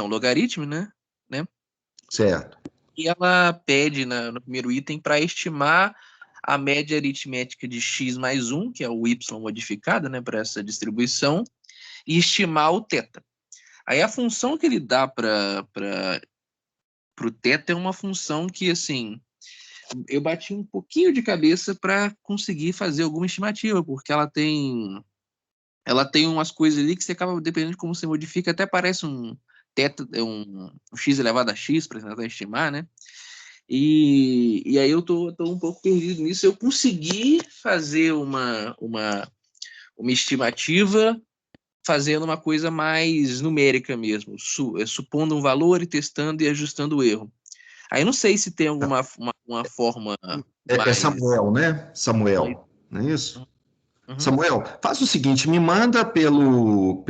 logaritmo, né? Certo. E ela pede no primeiro item para estimar a média aritmética de x mais 1, que é o y modificado, né, para essa distribuição, e estimar o θ. Aí a função que ele dá para o θ é uma função que, assim, eu bati um pouquinho de cabeça para conseguir fazer alguma estimativa, porque ela tem umas coisas ali que você acaba, dependendo de como você modifica, até parece um θ, um x elevado a x, para tentar estimar, né? E aí eu tô um pouco perdido nisso. Eu consegui fazer uma estimativa fazendo uma coisa mais numérica mesmo, supondo um valor e testando e ajustando o erro. Aí não sei se tem alguma uma forma É mais... Samuel, né? Samuel, não é isso? Uhum. Samuel, faz o seguinte, me manda pelo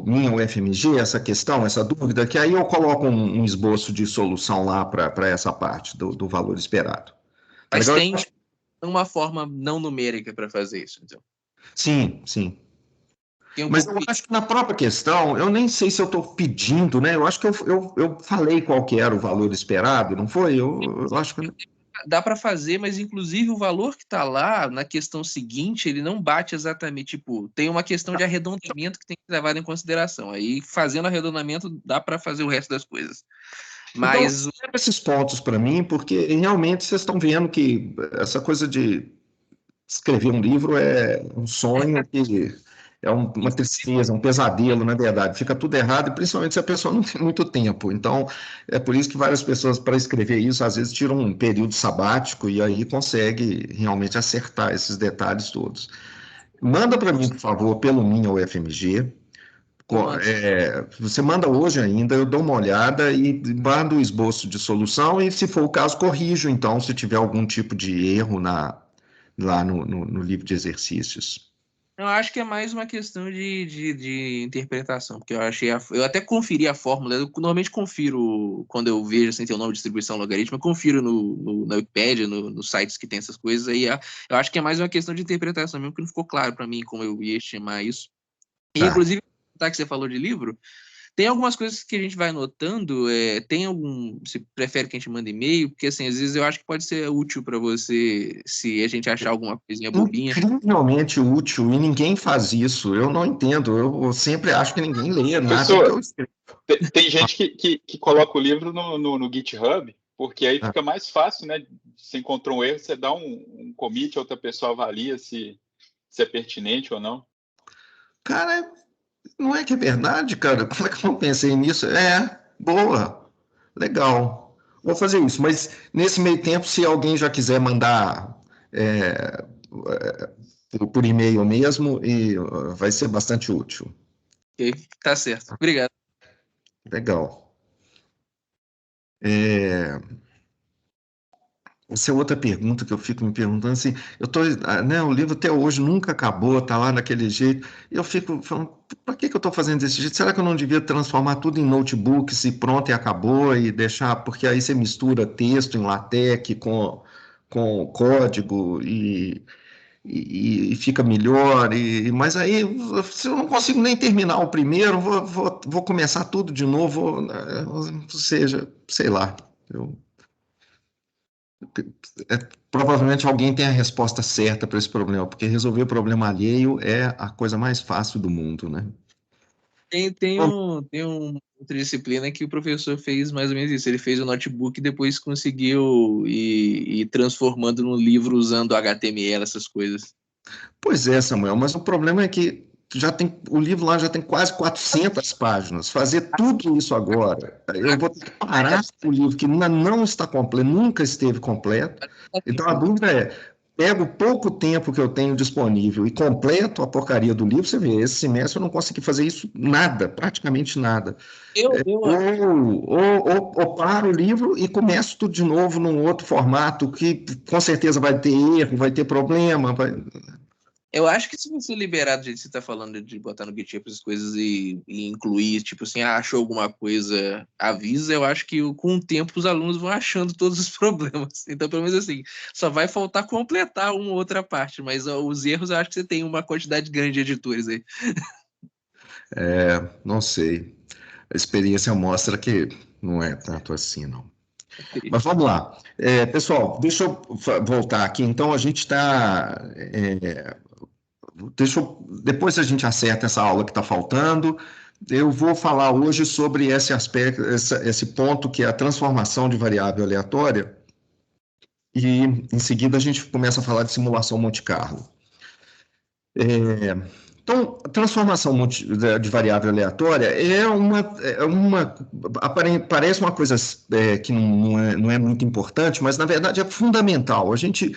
minha UFMG essa questão, essa dúvida, que aí eu coloco um esboço de solução lá para essa parte do valor esperado. Tá Mas legal? tem uma forma não numérica para fazer isso, então. Sim, sim. Tem um Mas pouco... eu acho que na própria questão, eu nem sei se eu estou pedindo, né? Eu acho que eu falei qual que era o valor esperado, não foi? Eu acho que... Dá para fazer, mas inclusive o valor que está lá na questão seguinte, ele não bate exatamente, tipo, tem uma questão de arredondamento que tem que ser levado em consideração. Aí, fazendo arredondamento, dá para fazer o resto das coisas. Então, Mas escreve esses pontos para mim, porque realmente vocês estão vendo que essa coisa de escrever um livro é um sonho que é uma tristeza, um pesadelo, na verdade. Fica tudo errado, e principalmente se a pessoa não tem muito tempo. Então, é por isso que várias pessoas, para escrever isso, às vezes tiram um período sabático e aí consegue realmente acertar esses detalhes todos. Manda para mim, por favor, pelo minha UFMG. eu mando. Você manda hoje ainda, eu dou uma olhada e mando o esboço de solução e, se for o caso, corrijo, então, se tiver algum tipo de erro lá no livro de exercícios. Eu acho que é mais uma questão de interpretação, porque eu até conferi a fórmula, eu normalmente confiro, quando eu vejo assim, tem o nome de distribuição logarítmica, eu confiro na Wikipédia, nos sites que tem essas coisas, aí eu acho que é mais uma questão de interpretação mesmo, que não ficou claro para mim como eu ia estimar isso. E, Tá. inclusive, tá, que você falou de livro, tem algumas coisas que a gente vai anotando, tem algum... Você prefere que a gente mande e-mail? Porque, assim, às vezes eu acho que pode ser útil para você, se a gente achar alguma coisinha bobinha. Incrivelmente útil, e ninguém faz isso. Eu não entendo. Eu sempre acho que ninguém lê nada que eu Professor, escrevo. tem gente que coloca o livro no GitHub, porque aí fica mais fácil, né? Se encontrou um erro, você dá um commit, a outra pessoa avalia se é pertinente ou não. Cara, não é que é verdade, cara? Como é que eu não pensei nisso? Boa, legal. Vou fazer isso, mas nesse meio tempo, se alguém já quiser mandar por e-mail mesmo, vai ser bastante útil. Ok? Tá certo. Obrigado. Legal. É, Essa é outra pergunta que eu fico me perguntando, assim, né, o livro até hoje nunca acabou, tá lá daquele jeito, e eu fico falando, para que eu estou fazendo desse jeito? Será que eu não devia transformar tudo em notebooks e pronto, e acabou, e deixar, porque aí você mistura texto em LaTeX com código e fica melhor, mas aí, se eu não consigo nem terminar o primeiro, vou começar tudo de novo, ou seja, sei lá, provavelmente alguém tem a resposta certa para esse problema, porque resolver o problema alheio é a coisa mais fácil do mundo, né? Tem outra disciplina que o professor fez mais ou menos isso. Ele fez o notebook e depois conseguiu ir transformando no livro usando HTML, essas coisas. Pois é, Samuel, mas o problema é que o livro lá já tem quase 400 páginas. Fazer tudo isso agora, eu vou ter que parar o livro que ainda não está completo, nunca esteve completo. Então a dúvida é, pego o pouco tempo que eu tenho disponível e completo a porcaria do livro, você vê, esse semestre eu não consegui fazer isso nada, praticamente nada. Ou paro o livro e começo tudo de novo num outro formato que com certeza vai ter erro, vai ter problema, Eu acho que se você liberar do jeito que você está falando de botar no GitHub essas coisas e incluir, tipo assim, achou alguma coisa, avisa, eu acho que com o tempo os alunos vão achando todos os problemas. Então, pelo menos assim, só vai faltar completar uma ou outra parte, mas os erros eu acho que você tem uma quantidade grande de editores aí. Não sei. A experiência mostra que não é tanto assim, não. Mas vamos lá. Pessoal, deixa eu voltar aqui. Então, a gente está... depois a gente acerta essa aula que está faltando. Eu vou falar hoje sobre esse aspecto, esse ponto que é a transformação de variável aleatória. E, em seguida, a gente começa a falar de simulação Monte Carlo. Então, transformação de variável aleatória parece uma coisa que não é muito importante, mas na verdade é fundamental. A gente,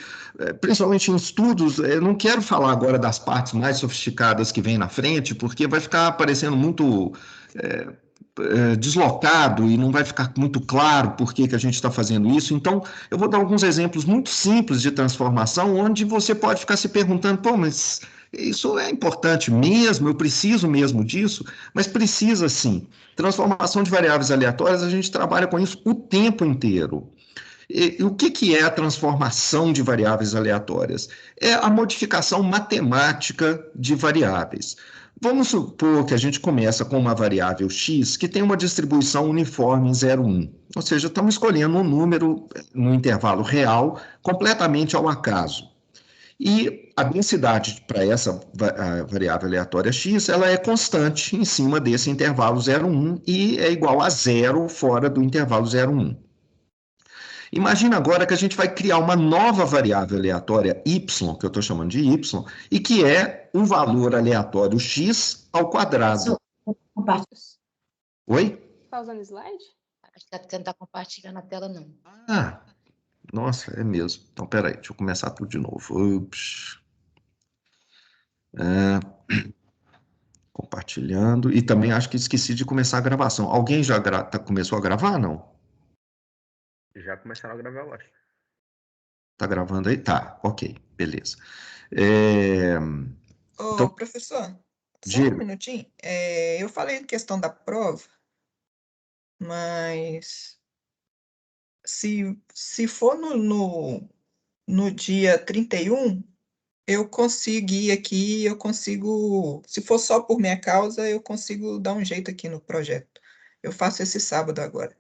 principalmente em estudos, eu não quero falar agora das partes mais sofisticadas que vêm na frente, porque vai ficar parecendo muito deslocado e não vai ficar muito claro por que a gente está fazendo isso. Então, eu vou dar alguns exemplos muito simples de transformação, onde você pode ficar se perguntando, pô, mas isso é importante mesmo, eu preciso mesmo disso, mas precisa sim. Transformação de variáveis aleatórias, a gente trabalha com isso o tempo inteiro. E o que é a transformação de variáveis aleatórias? É a modificação matemática de variáveis. Vamos supor que a gente começa com uma variável x que tem uma distribuição uniforme em 0, 1. Ou seja, estamos escolhendo um número no intervalo real completamente ao acaso. E a densidade para essa variável aleatória x, ela é constante em cima desse intervalo 0, 1 e é igual a 0 fora do intervalo 0, 1. Imagina agora que a gente vai criar uma nova variável aleatória y, que eu estou chamando de y, e que é um valor aleatório x ao quadrado. Oi? Está usando slide? Acho que você não está compartilhando a tela, não. Ah, nossa, é mesmo. Então, peraí, deixa eu começar tudo de novo. Ups. Compartilhando. E também acho que esqueci de começar a gravação. Alguém já começou a gravar, não? Já começaram a gravar, eu acho. Tá gravando aí? Tá, ok, beleza. Ô, professor, só um minutinho. Eu falei em questão da prova, mas se for no dia 31, eu consigo ir aqui, se for só por minha causa, eu consigo dar um jeito aqui no projeto. Eu faço esse sábado agora.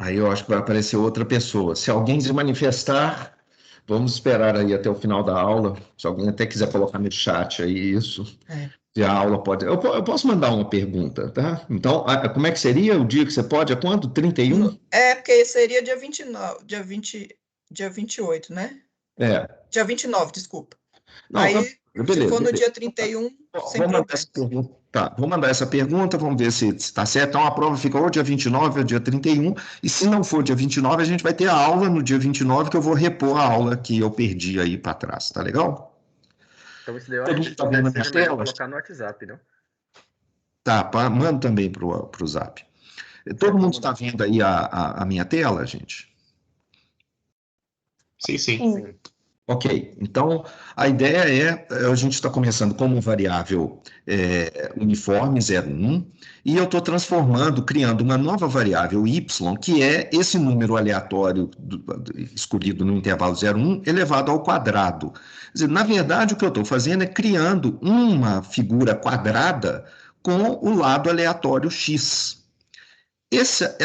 Aí eu acho que vai aparecer outra pessoa. Se alguém se manifestar, vamos esperar aí até o final da aula. Se alguém até quiser colocar no chat aí isso, se a aula pode... Eu posso mandar uma pergunta, tá? Então, como é que seria o dia que você pode? É quando? 31? Porque seria dia 29, dia 28, né? Dia 29, desculpa. Não, aí, beleza, se for no beleza. dia 31, sem problema. Vou mandar essa pergunta, vamos ver se está certo. Então, a prova fica ou dia 29 ou dia 31, e se não for dia 29, a gente vai ter a aula no dia 29, que eu vou repor a aula que eu perdi aí para trás, tá legal? Então, isso daí eu acho que tá vendo a minha tela? Colocar no WhatsApp, não? Tá, manda também para o Zap. Todo mundo está vendo aí a minha tela, gente? Sim. Ok, então a ideia a gente está começando com uma variável uniforme 0, 1, e eu estou criando uma nova variável y, que é esse número aleatório escolhido no intervalo 0, 1, elevado ao quadrado. Quer dizer, na verdade, o que eu estou fazendo é criando uma figura quadrada com o lado aleatório x. Essa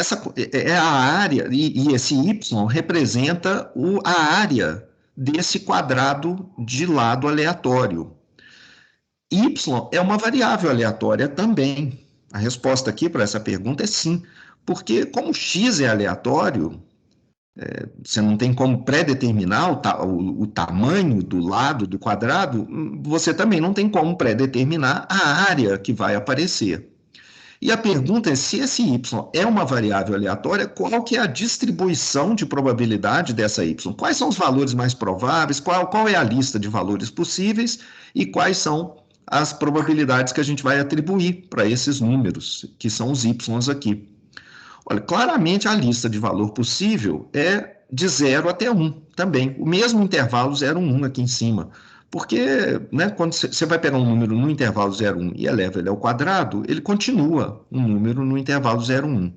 é a área, e esse y representa a área desse quadrado de lado aleatório. Y é uma variável aleatória também. A resposta aqui para essa pergunta é sim, porque como x é aleatório, você não tem como pré-determinar o tamanho do lado do quadrado, você também não tem como pré-determinar a área que vai aparecer. E a pergunta é se esse y é uma variável aleatória, qual que é a distribuição de probabilidade dessa y? Quais são os valores mais prováveis? Qual é a lista de valores possíveis? E quais são as probabilidades que a gente vai atribuir para esses números, que são os y aqui? Olha, claramente a lista de valor possível é de 0 até 1 também. O mesmo intervalo 0, 1 aqui em cima. Porque, né, quando você vai pegar um número no intervalo 0, 1 e eleva ele ao quadrado, ele continua um número no intervalo 0, 1.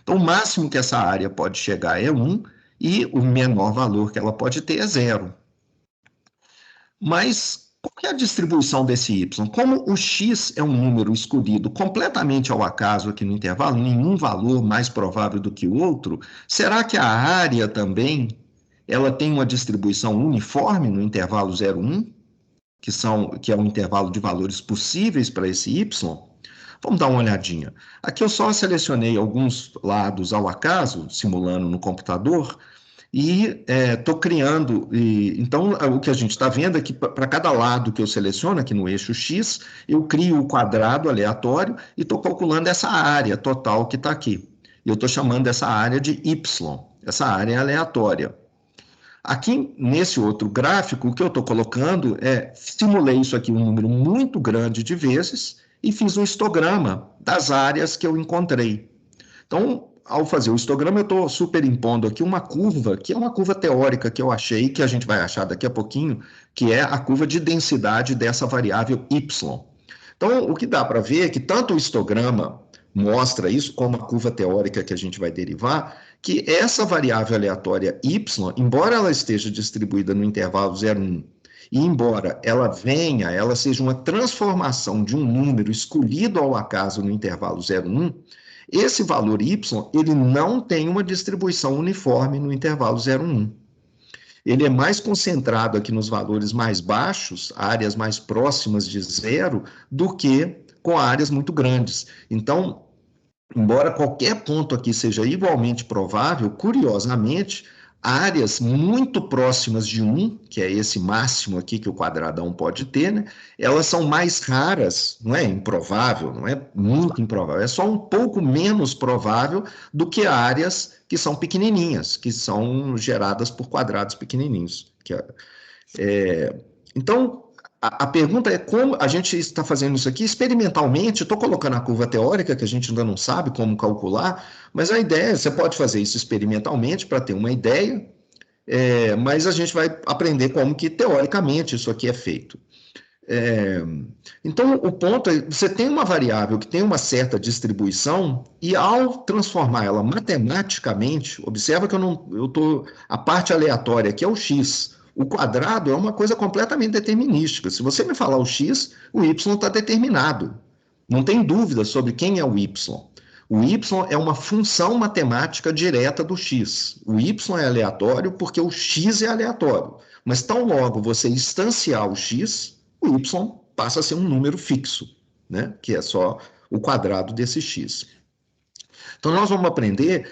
Então, o máximo que essa área pode chegar é 1 e o menor valor que ela pode ter é 0. Mas Qual que é a distribuição desse y? Como o x é um número escolhido completamente ao acaso aqui no intervalo, nenhum valor mais provável do que o outro, será que a área também ela tem uma distribuição uniforme no intervalo 0, 1, que é um intervalo de valores possíveis para esse y? Vamos dar uma olhadinha. Aqui eu só selecionei alguns lados ao acaso, simulando no computador, e estou criando. Então, o que a gente está vendo é que para cada lado que eu seleciono aqui no eixo X, eu crio o quadrado aleatório e estou calculando essa área total que está aqui. E eu estou chamando essa área de Y, essa área é aleatória. Aqui, nesse outro gráfico, o que eu estou colocando simulei isso aqui um número muito grande de vezes e fiz um histograma das áreas que eu encontrei. Então, ao fazer o histograma, eu estou superimpondo aqui uma curva, que é uma curva teórica que eu achei, que a gente vai achar daqui a pouquinho, que é a curva de densidade dessa variável y. Então, o que dá para ver é que tanto o histograma mostra isso, como a curva teórica que a gente vai derivar, que essa variável aleatória y, embora ela esteja distribuída no intervalo 0, 1, e embora ela seja uma transformação de um número escolhido ao acaso no intervalo 0, 1, esse valor y, ele não tem uma distribuição uniforme no intervalo 0, 1. Ele é mais concentrado aqui nos valores mais baixos, áreas mais próximas de zero, do que com áreas muito grandes. Então, embora qualquer ponto aqui seja igualmente provável, curiosamente, áreas muito próximas de 1, que é esse máximo aqui que o quadradão pode ter, né? Elas são mais raras, não é improvável, não é muito improvável, é só um pouco menos provável do que áreas que são pequenininhas, que são geradas por quadrados pequenininhos. Então, a pergunta é como a gente está fazendo isso aqui experimentalmente. Estou colocando a curva teórica, que a gente ainda não sabe como calcular, mas a ideia, você pode fazer isso experimentalmente para ter uma ideia, mas a gente vai aprender como que teoricamente isso aqui é feito. Então, o ponto é, você tem uma variável que tem uma certa distribuição e ao transformar ela matematicamente, observa que a parte aleatória aqui é o x, o quadrado é uma coisa completamente determinística. Se você me falar o x, o y está determinado. Não tem dúvida sobre quem é o y. O y é uma função matemática direta do x. O y é aleatório porque o x é aleatório. Mas tão logo você instanciar o x, o y passa a ser um número fixo, né? Que é só o quadrado desse x. Então, nós vamos aprender,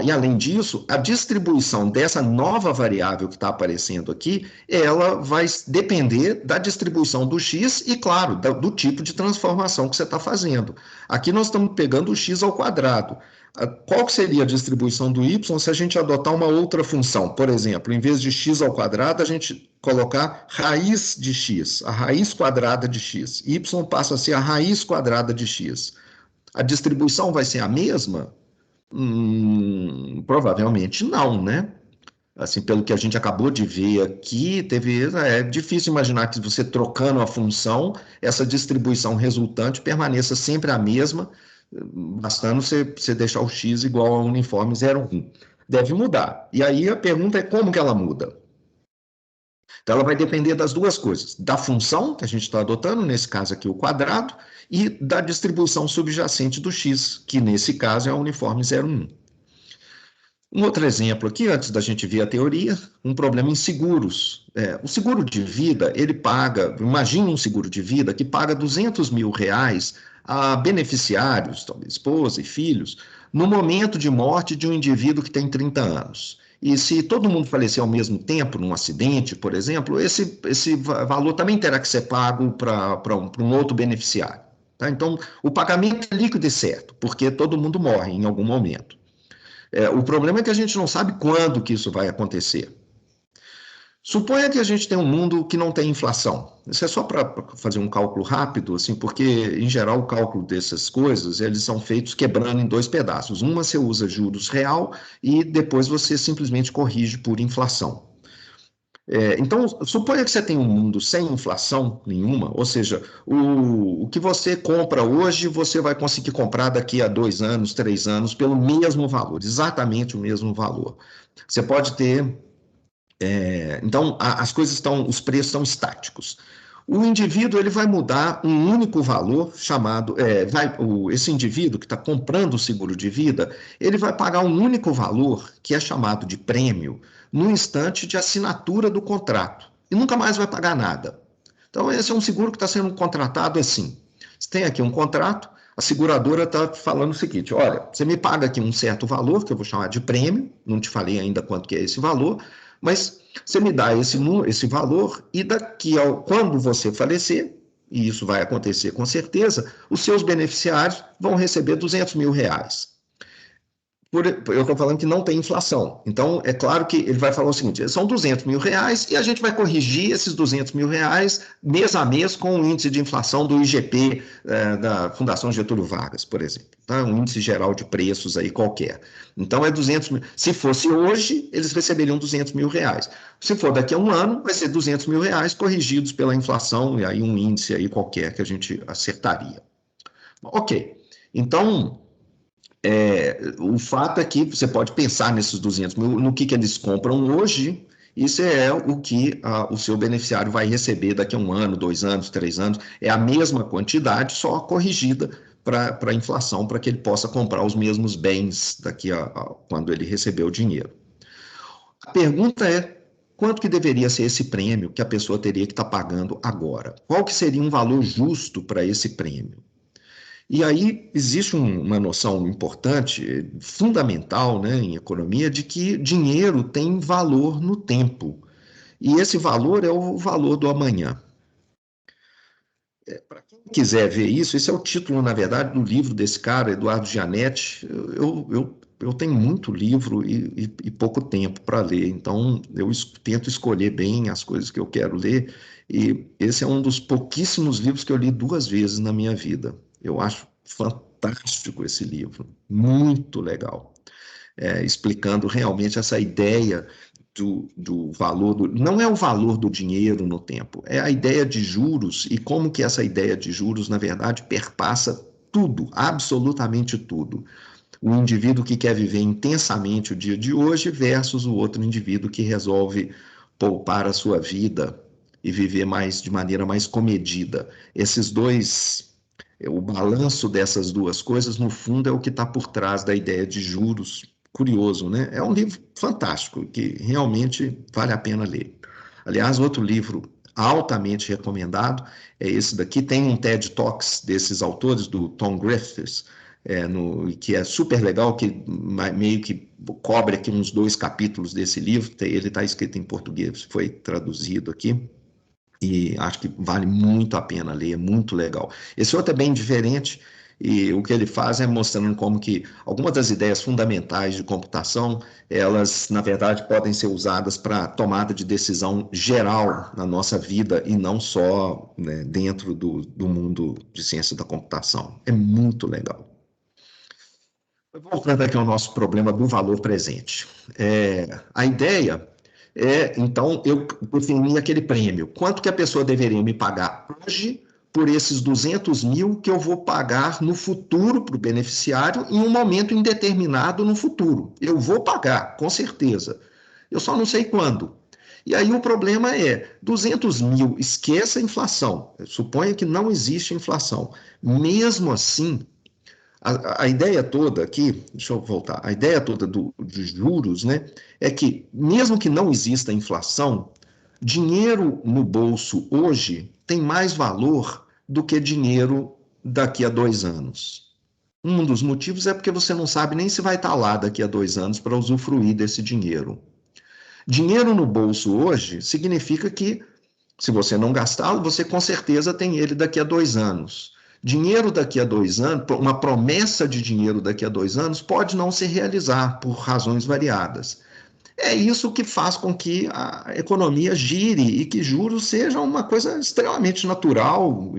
e além disso, a distribuição dessa nova variável que está aparecendo aqui, ela vai depender da distribuição do x e, claro, do tipo de transformação que você está fazendo. Aqui nós estamos pegando o x ao quadrado. Qual que seria a distribuição do y se a gente adotar uma outra função? Por exemplo, em vez de x ao quadrado, a gente colocar raiz de x, a raiz quadrada de x. Y passa a ser a raiz quadrada de x. A distribuição vai ser a mesma? Provavelmente não, né? Assim, pelo que a gente acabou de ver aqui, é difícil imaginar que você trocando a função, essa distribuição resultante permaneça sempre a mesma, bastando você deixar o x igual ao uniforme 0, 1. Deve mudar. E aí a pergunta é como que ela muda? Então, ela vai depender das duas coisas, da função que a gente está adotando, nesse caso aqui o quadrado, e da distribuição subjacente do x, que nesse caso é o uniforme 0, 1. Um outro exemplo aqui, antes da gente ver a teoria, um problema em seguros. O seguro de vida, ele paga, imagine um seguro de vida que paga R$200 mil a beneficiários, talvez esposa e filhos, no momento de morte de um indivíduo que tem 30 anos. E se todo mundo falecer ao mesmo tempo, num acidente, por exemplo, esse valor também terá que ser pago para um outro beneficiário. Tá? Então, o pagamento é líquido e certo, porque todo mundo morre em algum momento. O problema é que a gente não sabe quando que isso vai acontecer. Suponha que a gente tem um mundo que não tem inflação. Isso é só para fazer um cálculo rápido, assim, porque, em geral, o cálculo dessas coisas, eles são feitos quebrando em dois pedaços. Uma você usa juros real e depois você simplesmente corrige por inflação. Então, suponha que você tem um mundo sem inflação nenhuma, ou seja, o que você compra hoje, você vai conseguir comprar daqui a 2 anos, 3 anos, pelo mesmo valor, exatamente o mesmo valor. Você pode ter... então, os preços estão estáticos. O indivíduo ele vai mudar um único valor chamado, esse indivíduo que está comprando o seguro de vida, ele vai pagar um único valor que é chamado de prêmio no instante de assinatura do contrato e nunca mais vai pagar nada. Então esse é um seguro que está sendo contratado assim. Você tem aqui um contrato, a seguradora está falando o seguinte: olha, você me paga aqui um certo valor que eu vou chamar de prêmio, não te falei ainda quanto que é esse valor, mas você me dá esse valor e quando você falecer, e isso vai acontecer com certeza, os seus beneficiários vão receber R$200 mil. Eu estou falando que não tem inflação. Então, é claro que ele vai falar o seguinte: são R$200 mil e a gente vai corrigir esses R$200 mil mês a mês com o índice de inflação do IGP, da Fundação Getúlio Vargas, por exemplo. Tá? Um índice geral de preços aí qualquer. Então, é 200 mil. Se fosse hoje, eles receberiam R$200 mil. Se for daqui a um ano, vai ser R$200 mil corrigidos pela inflação, e aí um índice aí qualquer que a gente acertaria. Ok. Então, o fato é que você pode pensar nesses 200 mil, no que eles compram hoje, isso é o que o seu beneficiário vai receber daqui a um ano, 2 anos, 3 anos, é a mesma quantidade, só corrigida para a inflação, para que ele possa comprar os mesmos bens daqui quando ele receber o dinheiro. A pergunta é: quanto que deveria ser esse prêmio que a pessoa teria que estar pagando agora? Qual que seria um valor justo para esse prêmio? E aí existe uma noção importante, fundamental, né, em economia, de que dinheiro tem valor no tempo. E esse valor é o valor do amanhã. Para quem quiser ver isso, esse é o título, na verdade, do livro desse cara, Eduardo Gianetti. Eu tenho muito livro e pouco tempo para ler, então eu tento escolher bem as coisas que eu quero ler, e esse é um dos pouquíssimos livros que eu li 2 vezes na minha vida. Eu acho fantástico esse livro, muito legal, explicando realmente essa ideia do valor, não é o valor do dinheiro no tempo, é a ideia de juros e como que essa ideia de juros, na verdade, perpassa tudo, absolutamente tudo. O indivíduo que quer viver intensamente o dia de hoje versus o outro indivíduo que resolve poupar a sua vida e viver de maneira mais comedida. O balanço dessas duas coisas, no fundo, é o que está por trás da ideia de juros. Curioso, né? É um livro fantástico, que realmente vale a pena ler. Aliás, outro livro altamente recomendado é esse daqui. Tem um TED Talks desses autores, do Tom Griffiths, que é super legal, que meio que cobre aqui uns 2 capítulos desse livro. Ele está escrito em português, foi traduzido aqui. E acho que vale muito a pena ler, é muito legal. Esse outro é bem diferente, e o que ele faz é mostrando como que algumas das ideias fundamentais de computação, elas, na verdade, podem ser usadas para tomada de decisão geral na nossa vida e não só, né, dentro do mundo de ciência da computação. É muito legal. Voltando aqui ao nosso problema do valor presente. A ideia então, eu defini aquele prêmio. Quanto que a pessoa deveria me pagar hoje por esses 200 mil que eu vou pagar no futuro para o beneficiário em um momento indeterminado no futuro? Eu vou pagar, com certeza. Eu só não sei quando. E aí o problema é, 200 mil, esqueça a inflação. Suponha que não existe inflação. Mesmo assim, a ideia toda aqui, deixa eu voltar, a ideia toda de juros, né, é que, mesmo que não exista inflação, dinheiro no bolso hoje tem mais valor do que dinheiro daqui a 2 anos. Um dos motivos é porque você não sabe nem se vai estar lá daqui a 2 anos para usufruir desse dinheiro. Dinheiro no bolso hoje significa que, se você não gastá-lo, você com certeza tem ele daqui a 2 anos. Dinheiro daqui a 2 anos, uma promessa de dinheiro daqui a 2 anos pode não se realizar por razões variadas. É isso que faz com que a economia gire e que juros sejam uma coisa extremamente natural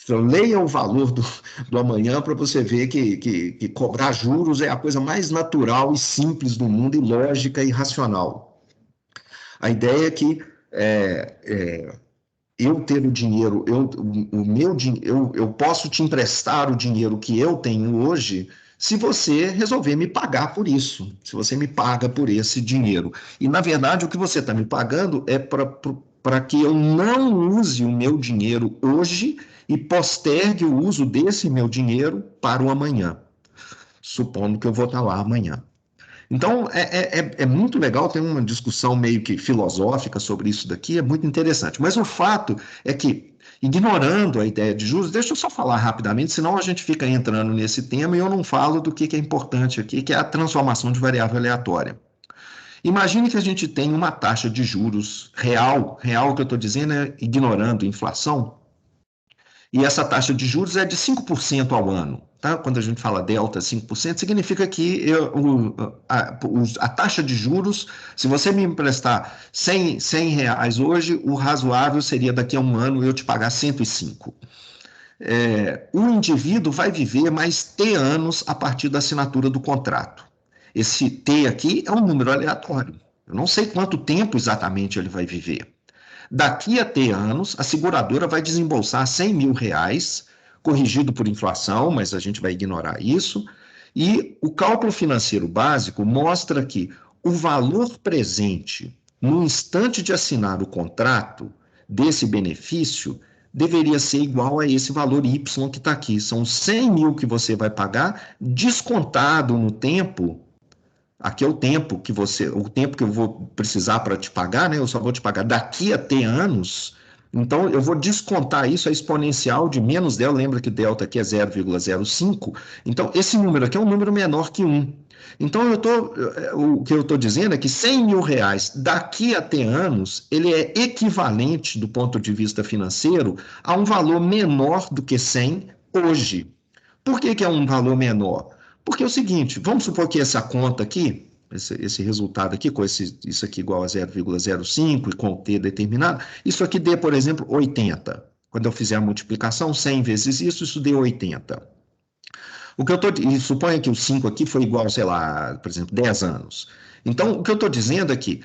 leia o valor do amanhã para você ver que cobrar juros é a coisa mais natural e simples do mundo e lógica e racional. A ideia é que eu ter o dinheiro, eu posso te emprestar o dinheiro que eu tenho hoje se você resolver me pagar por isso, se você me paga por esse dinheiro. E, na verdade, o que você está me pagando é para para que eu não use o meu dinheiro hoje e postergue o uso desse meu dinheiro para o amanhã, supondo que eu vou estar lá amanhã. Então, é muito legal, tem uma discussão meio que filosófica sobre isso daqui, é muito interessante. Mas o fato é que, ignorando a ideia de juros, deixa eu só falar rapidamente, senão a gente fica entrando nesse tema e eu não falo do que é importante aqui, que é a transformação de variável aleatória. Imagine que a gente tem uma taxa de juros real que eu estou dizendo é ignorando inflação, e essa taxa de juros é de 5% ao ano. Tá? Quando a gente fala delta 5%, significa que a taxa de juros, se você me emprestar 100 reais hoje, o razoável seria daqui a um ano eu te pagar 105. O indivíduo vai viver mais T anos a partir da assinatura do contrato. Esse T aqui é um número aleatório. Eu não sei quanto tempo exatamente ele vai viver. Daqui a T anos, a seguradora vai desembolsar 100 mil reais, corrigido por inflação, mas a gente vai ignorar isso, e o cálculo financeiro básico mostra que o valor presente no instante de assinar o contrato desse benefício deveria ser igual a esse valor Y que está aqui. São 100 mil que você vai pagar, descontado no tempo. Aqui é o tempo que eu vou precisar para te pagar, né? Eu só vou te pagar daqui a T anos. Então, eu vou descontar isso, a exponencial de menos delta, lembra que delta aqui é 0,05. Então, esse número aqui é um número menor que 1. Então, o que eu estou dizendo é que 100 mil reais daqui a T anos, ele é equivalente, do ponto de vista financeiro, a um valor menor do que 100 hoje. Por que é um valor menor? Porque é o seguinte, vamos supor que essa conta aqui, esse resultado aqui, com isso aqui igual a 0,05 e com o T determinado, isso aqui dê, por exemplo, 80. Quando eu fizer a multiplicação, 100 vezes isso dê 80. O que eu estou, e suponha que o 5 aqui foi igual, sei lá, por exemplo, 10 anos. Então, o que eu estou dizendo é que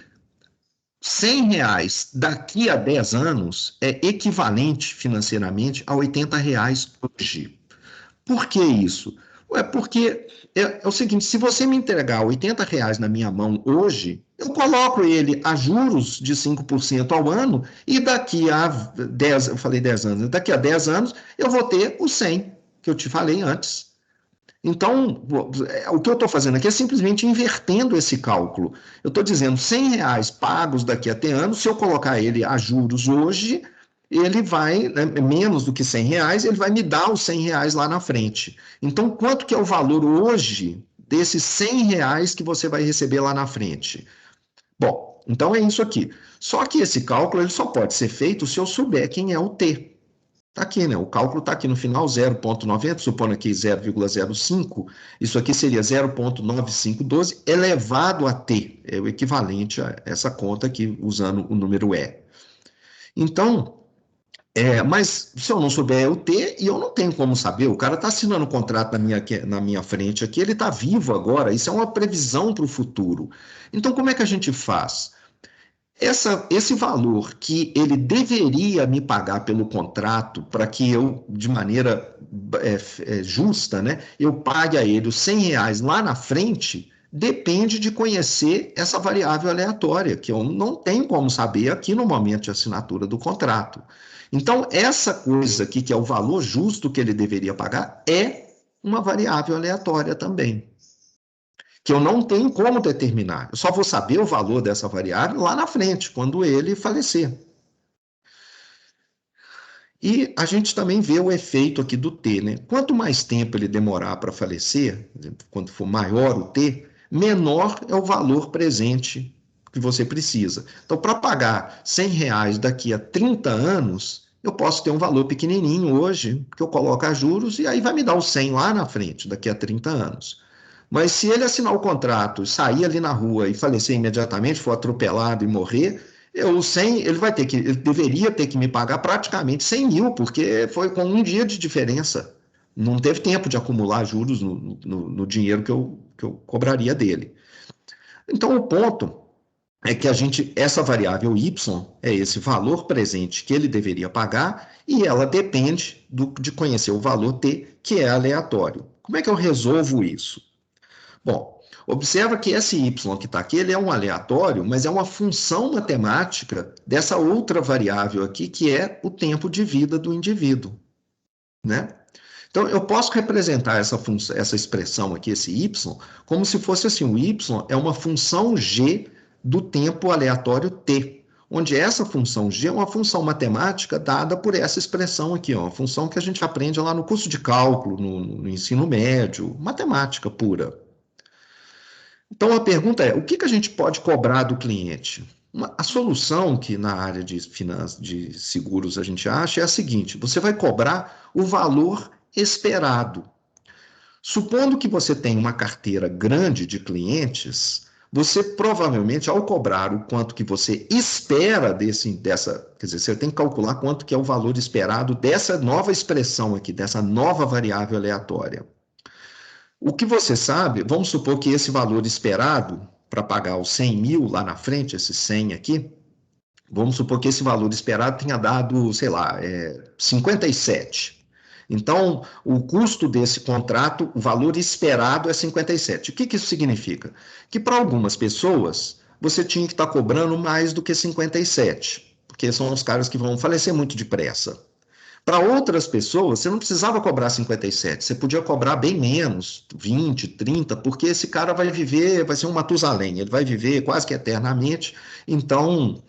100 reais daqui a 10 anos é equivalente financeiramente a 80 reais hoje. Por que isso? Porque é o seguinte, se você me entregar 80 reais na minha mão hoje, eu coloco ele a juros de 5% ao ano e daqui a 10, eu falei 10 anos, daqui a 10 anos eu vou ter os 100 que eu te falei antes. Então, o que eu estou fazendo aqui é simplesmente invertendo esse cálculo. Eu estou dizendo 100 reais pagos daqui a T anos, se eu colocar ele a juros hoje, ele vai, né, menos do que 100 reais, ele vai me dar os 100 reais lá na frente. Então, quanto que é o valor hoje desses 100 reais que você vai receber lá na frente? Bom, então é isso aqui. Só que esse cálculo ele só pode ser feito se eu souber quem é o T. Está aqui, né? O cálculo está aqui no final, 0,90, supondo aqui 0,05, isso aqui seria 0,9512 elevado a T, é o equivalente a essa conta aqui, usando o número E. Então, mas se eu não souber o T, e eu não tenho como saber, o cara está assinando um contrato na minha frente aqui, ele está vivo agora, isso é uma previsão para o futuro. Então, como é que a gente faz? Esse valor que ele deveria me pagar pelo contrato, para que eu, de maneira justa, né, eu pague a ele os 100 reais lá na frente, depende de conhecer essa variável aleatória, que eu não tenho como saber aqui no momento de assinatura do contrato. Então, essa coisa aqui, que é o valor justo que ele deveria pagar, é uma variável aleatória também, que eu não tenho como determinar. Eu só vou saber o valor dessa variável lá na frente, quando ele falecer. E a gente também vê o efeito aqui do T, né? Quanto mais tempo ele demorar para falecer, quando for maior o T, menor é o valor presente que você precisa. Então, para pagar 100 reais daqui a 30 anos, eu posso ter um valor pequenininho hoje, que eu coloco a juros, e aí vai me dar os 100 lá na frente, daqui a 30 anos. Mas se ele assinar o contrato, sair ali na rua e falecer imediatamente, for atropelado e morrer, ele deveria ter que me pagar praticamente 100 mil, porque foi com um dia de diferença. Não teve tempo de acumular juros no dinheiro que eu cobraria dele. Então, o ponto é que essa variável y é esse valor presente que ele deveria pagar e ela depende de conhecer o valor t, que é aleatório. Como é que eu resolvo isso? Bom, Observa que esse y que está aqui, ele é um aleatório, mas é uma função matemática dessa outra variável aqui, que é o tempo de vida do indivíduo, né? Então, eu posso representar essa expressão aqui, esse y, como se fosse assim, o y é uma função g do tempo aleatório t, onde essa função g é uma função matemática dada por essa expressão aqui, ó, uma função que a gente aprende lá no curso de cálculo, no ensino médio, matemática pura. Então, a pergunta é, o que a gente pode cobrar do cliente? A solução que na área de finanças, de seguros a gente acha é a seguinte, você vai cobrar o valor esperado. Supondo que você tem uma carteira grande de clientes, você provavelmente, ao cobrar o quanto que você espera quer dizer, você tem que calcular quanto que é o valor esperado dessa nova expressão aqui, dessa nova variável aleatória. O que você sabe, vamos supor que esse valor esperado, para pagar os 100 mil lá na frente, esse 100 aqui, vamos supor que esse valor esperado tenha dado, sei lá, 57. Então, o custo desse contrato, o valor esperado é 57. O que isso significa? Que para algumas pessoas, você tinha que estar cobrando mais do que 57, porque são os caras que vão falecer muito depressa. Para outras pessoas, você não precisava cobrar 57, você podia cobrar bem menos, 20, 30, porque esse cara vai viver, vai ser um Matusalém, ele vai viver quase que eternamente, então,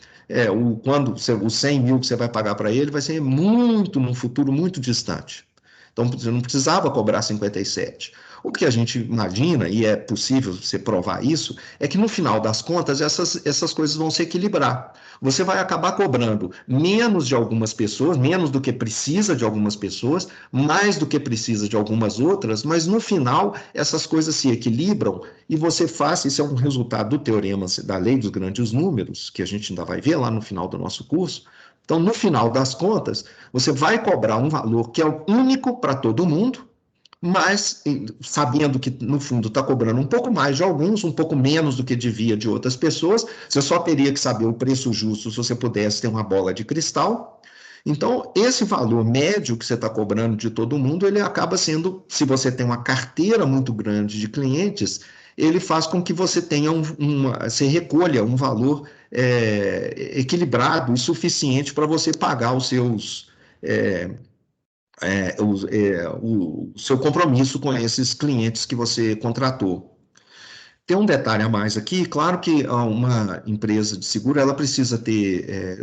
os 100 mil que você vai pagar para ele vai ser muito, num futuro muito distante. Então, você não precisava cobrar 57. O que a gente imagina, e é possível você provar isso, é que no final das contas essas coisas vão se equilibrar. Você vai acabar cobrando menos de algumas pessoas, menos do que precisa de algumas pessoas, mais do que precisa de algumas outras, mas no final essas coisas se equilibram e você faz, isso é um resultado do teorema da lei dos grandes números, que a gente ainda vai ver lá no final do nosso curso. Então, no final das contas, você vai cobrar um valor que é o único para todo mundo, mas sabendo que, no fundo, está cobrando um pouco mais de alguns, um pouco menos do que devia de outras pessoas, você só teria que saber o preço justo se você pudesse ter uma bola de cristal. Então, esse valor médio que você está cobrando de todo mundo, ele acaba sendo, se você tem uma carteira muito grande de clientes, ele faz com que você tenha você recolha um valor equilibrado e suficiente para você pagar os seus... o seu compromisso com esses clientes que você contratou. Tem um detalhe a mais aqui, claro que uma empresa de seguro, ela precisa ter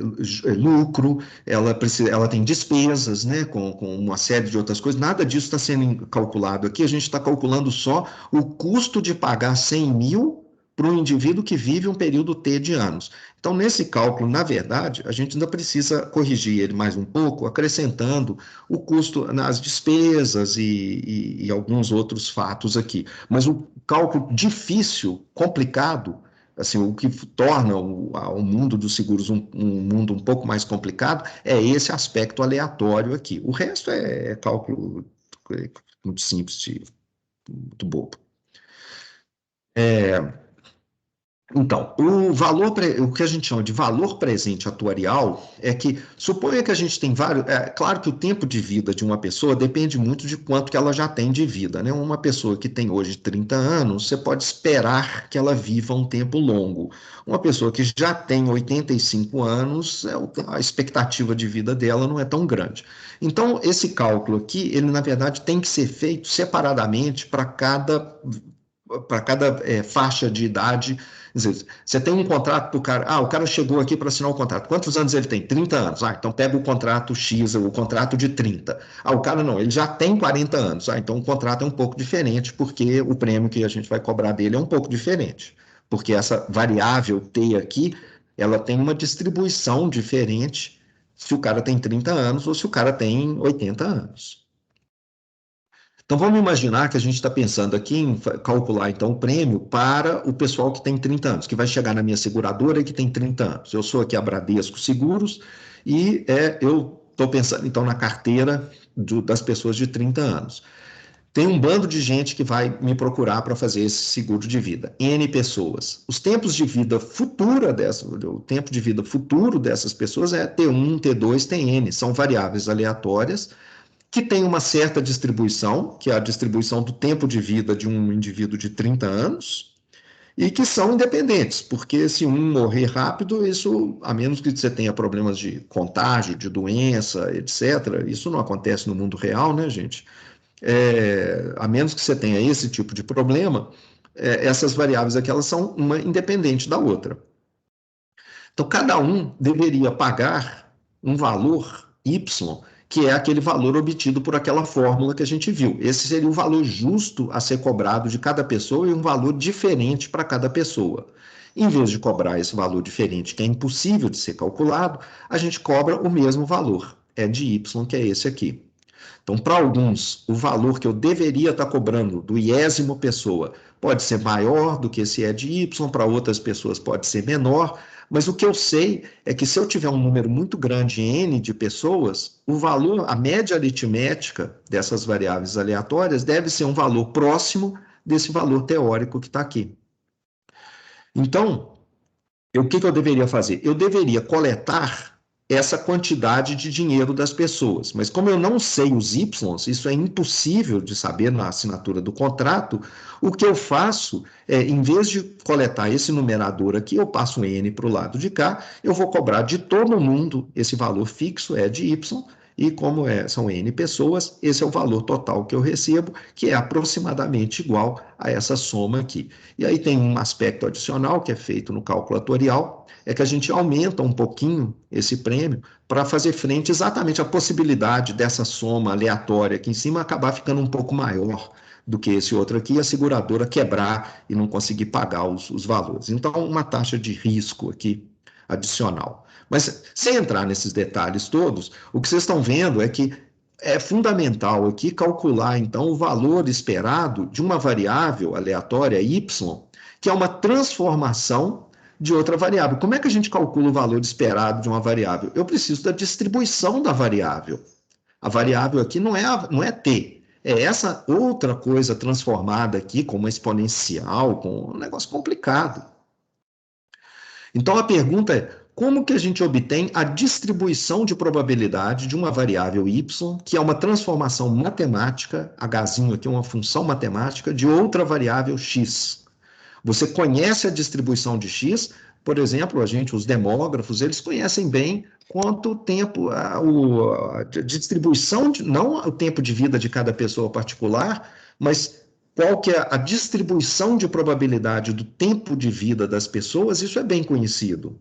lucro, ela tem despesas, né, com uma série de outras coisas, nada disso está sendo calculado aqui, a gente está calculando só o custo de pagar 100 mil para um indivíduo que vive um período T de anos. Então, nesse cálculo, na verdade, a gente ainda precisa corrigir ele mais um pouco, acrescentando o custo nas despesas e alguns outros fatos aqui. Mas o cálculo difícil, complicado, assim, o que torna o mundo dos seguros um mundo um pouco mais complicado é esse aspecto aleatório aqui. O resto é cálculo muito simples, muito bobo. Então, o que a gente chama de valor presente atuarial é que, suponha que a gente tem vários... claro que o tempo de vida de uma pessoa depende muito de quanto que ela já tem de vida, né? Uma pessoa que tem hoje 30 anos, você pode esperar que ela viva um tempo longo. Uma pessoa que já tem 85 anos, a expectativa de vida dela não é tão grande. Então, esse cálculo aqui, ele, na verdade, tem que ser feito separadamente para cada faixa de idade. Quer dizer, você tem um contrato para o cara, o cara chegou aqui para assinar o contrato, quantos anos ele tem? 30 anos, então pega o contrato X, o contrato de 30. O cara não, ele já tem 40 anos, então o contrato é um pouco diferente, porque o prêmio que a gente vai cobrar dele é um pouco diferente, porque essa variável T aqui, ela tem uma distribuição diferente se o cara tem 30 anos ou se o cara tem 80 anos. Então, vamos imaginar que a gente está pensando aqui em calcular, então, o prêmio para o pessoal que tem 30 anos, que vai chegar na minha seguradora e que tem 30 anos. Eu sou aqui a Bradesco Seguros e eu estou pensando, então, na carteira das pessoas de 30 anos. Tem um bando de gente que vai me procurar para fazer esse seguro de vida. N pessoas. Os tempos de vida futura o tempo de vida futuro dessas pessoas é T1, T2, Tn. São variáveis aleatórias que tem uma certa distribuição, que é a distribuição do tempo de vida de um indivíduo de 30 anos, e que são independentes, porque se um morrer rápido, isso, a menos que você tenha problemas de contágio, de doença, etc., isso não acontece no mundo real, né, gente? A menos que você tenha esse tipo de problema, essas variáveis aqui, elas são uma independente da outra. Então, cada um deveria pagar um valor Y, que é aquele valor obtido por aquela fórmula que a gente viu. Esse seria o valor justo a ser cobrado de cada pessoa e um valor diferente para cada pessoa. Em vez de cobrar esse valor diferente, que é impossível de ser calculado, a gente cobra o mesmo valor, é de Y, que é esse aqui. Então, para alguns, o valor que eu deveria estar cobrando do iésimo pessoa pode ser maior do que esse E de Y, para outras pessoas pode ser menor, mas o que eu sei é que se eu tiver um número muito grande, N de pessoas, o valor, a média aritmética dessas variáveis aleatórias deve ser um valor próximo desse valor teórico que está aqui. Então, o que eu deveria fazer? Eu deveria coletar essa quantidade de dinheiro das pessoas. Mas como eu não sei os Ys, isso é impossível de saber na assinatura do contrato, o que eu faço é, em vez de coletar esse numerador aqui, eu passo um N para o lado de cá, eu vou cobrar de todo mundo esse valor fixo, é de Y, e como são N pessoas, esse é o valor total que eu recebo, que é aproximadamente igual a essa soma aqui. E aí tem um aspecto adicional que é feito no cálculo atuarial, é que a gente aumenta um pouquinho esse prêmio para fazer frente exatamente à possibilidade dessa soma aleatória aqui em cima acabar ficando um pouco maior do que esse outro aqui, e a seguradora quebrar e não conseguir pagar os valores. Então, uma taxa de risco aqui adicional. Mas, sem entrar nesses detalhes todos, o que vocês estão vendo é que é fundamental aqui calcular, então, o valor esperado de uma variável aleatória y, que é uma transformação de outra variável. Como é que a gente calcula o valor esperado de uma variável? Eu preciso da distribuição da variável. A variável aqui não é t, é essa outra coisa transformada aqui com uma exponencial, com um negócio complicado. Então, a pergunta é, como que a gente obtém a distribuição de probabilidade de uma variável y, que é uma transformação matemática, Hzinho aqui é uma função matemática, de outra variável x? Você conhece a distribuição de x, por exemplo, os demógrafos, eles conhecem bem quanto tempo, a distribuição, não o tempo de vida de cada pessoa particular, mas qual que é a distribuição de probabilidade do tempo de vida das pessoas, isso é bem conhecido.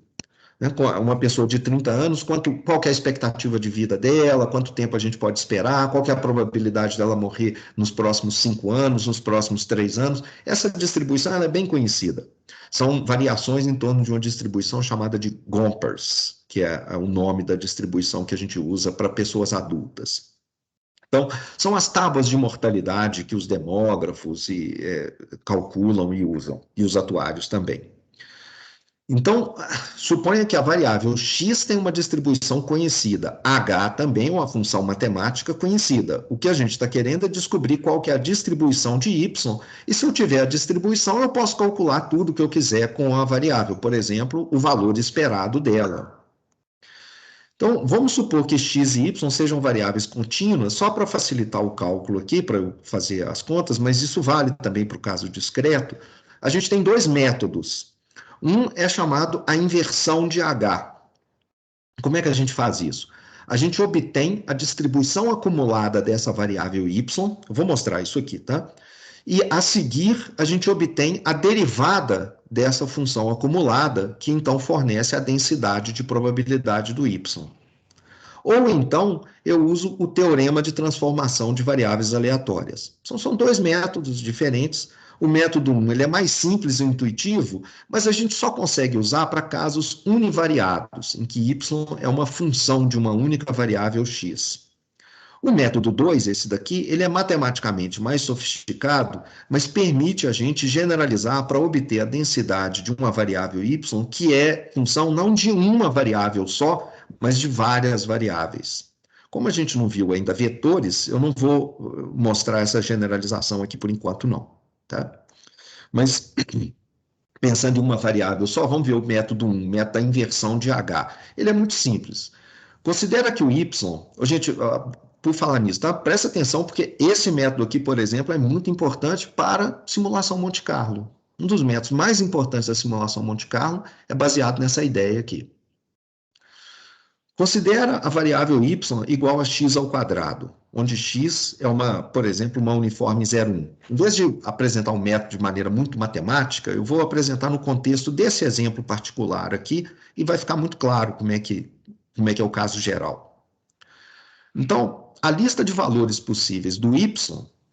Uma pessoa de 30 anos, qual que é a expectativa de vida dela, quanto tempo a gente pode esperar, qual que é a probabilidade dela morrer nos próximos 5 anos, nos próximos 3 anos. Essa distribuição ela é bem conhecida. São variações em torno de uma distribuição chamada de Gompers, que é o nome da distribuição que a gente usa para pessoas adultas. Então, são as tábuas de mortalidade que os demógrafos calculam e usam, e os atuários também. Então, suponha que a variável x tem uma distribuição conhecida, h também é uma função matemática conhecida. O que a gente está querendo é descobrir qual que é a distribuição de y, e se eu tiver a distribuição, eu posso calcular tudo que eu quiser com a variável, por exemplo, o valor esperado dela. Então, vamos supor que x e y sejam variáveis contínuas, só para facilitar o cálculo aqui, para eu fazer as contas, mas isso vale também para o caso discreto. A gente tem dois métodos. Um é chamado a inversão de H. Como é que a gente faz isso? A gente obtém a distribuição acumulada dessa variável y, eu vou mostrar isso aqui, tá? E a seguir, a gente obtém a derivada dessa função acumulada, que então fornece a densidade de probabilidade do y. Ou então, eu uso o teorema de transformação de variáveis aleatórias. São dois métodos diferentes. O método 1 ele é mais simples e intuitivo, mas a gente só consegue usar para casos univariados, em que y é uma função de uma única variável x. O método 2, esse daqui, ele é matematicamente mais sofisticado, mas permite a gente generalizar para obter a densidade de uma variável y, que é função não de uma variável só, mas de várias variáveis. Como a gente não viu ainda vetores, eu não vou mostrar essa generalização aqui por enquanto, não. Tá? Mas, pensando em uma variável só, vamos ver o método 1, método da inversão de H. Ele é muito simples. Considera que o y, gente, por falar nisso, tá? Presta atenção, porque esse método aqui, por exemplo, é muito importante para simulação Monte Carlo. Um dos métodos mais importantes da simulação Monte Carlo é baseado nessa ideia aqui. Considera a variável y igual a x ao quadrado, onde x é, por exemplo, uma uniforme 0,1. Em vez de apresentar um método de maneira muito matemática, eu vou apresentar no contexto desse exemplo particular aqui e vai ficar muito claro como é que é o caso geral. Então, a lista de valores possíveis do y,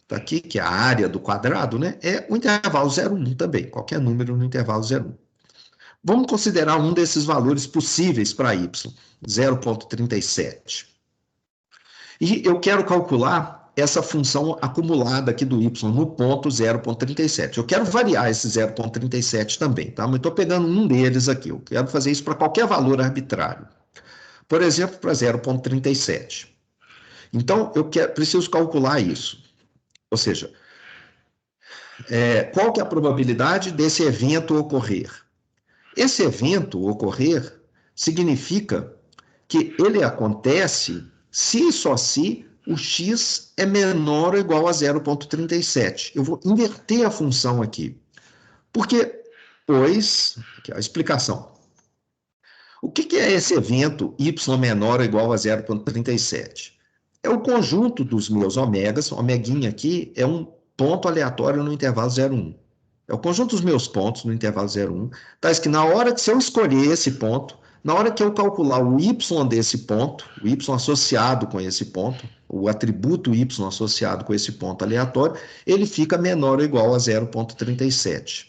tá aqui, que é a área do quadrado, né, é o intervalo 0,1 também, qualquer número no intervalo 0,1. Vamos considerar um desses valores possíveis para y, 0,37. E eu quero calcular essa função acumulada aqui do y no ponto 0,37. Eu quero variar esse 0,37 também, tá? Mas estou pegando um deles aqui. Eu quero fazer isso para qualquer valor arbitrário. Por exemplo, para 0,37. Então, preciso calcular isso. Ou seja, qual que é a probabilidade desse evento ocorrer? Esse evento ocorrer significa que ele acontece se e só se o x é menor ou igual a 0,37. Eu vou inverter a função aqui. Aqui, a explicação. O que é esse evento y menor ou igual a 0,37? É o conjunto dos meus ômegas, omeguinha aqui é um ponto aleatório no intervalo 0,1. É o conjunto dos meus pontos no intervalo 0,1. Tá, que na hora que se eu escolher esse ponto, na hora que eu calcular o y desse ponto, o y associado com esse ponto, o atributo y associado com esse ponto aleatório, ele fica menor ou igual a 0,37.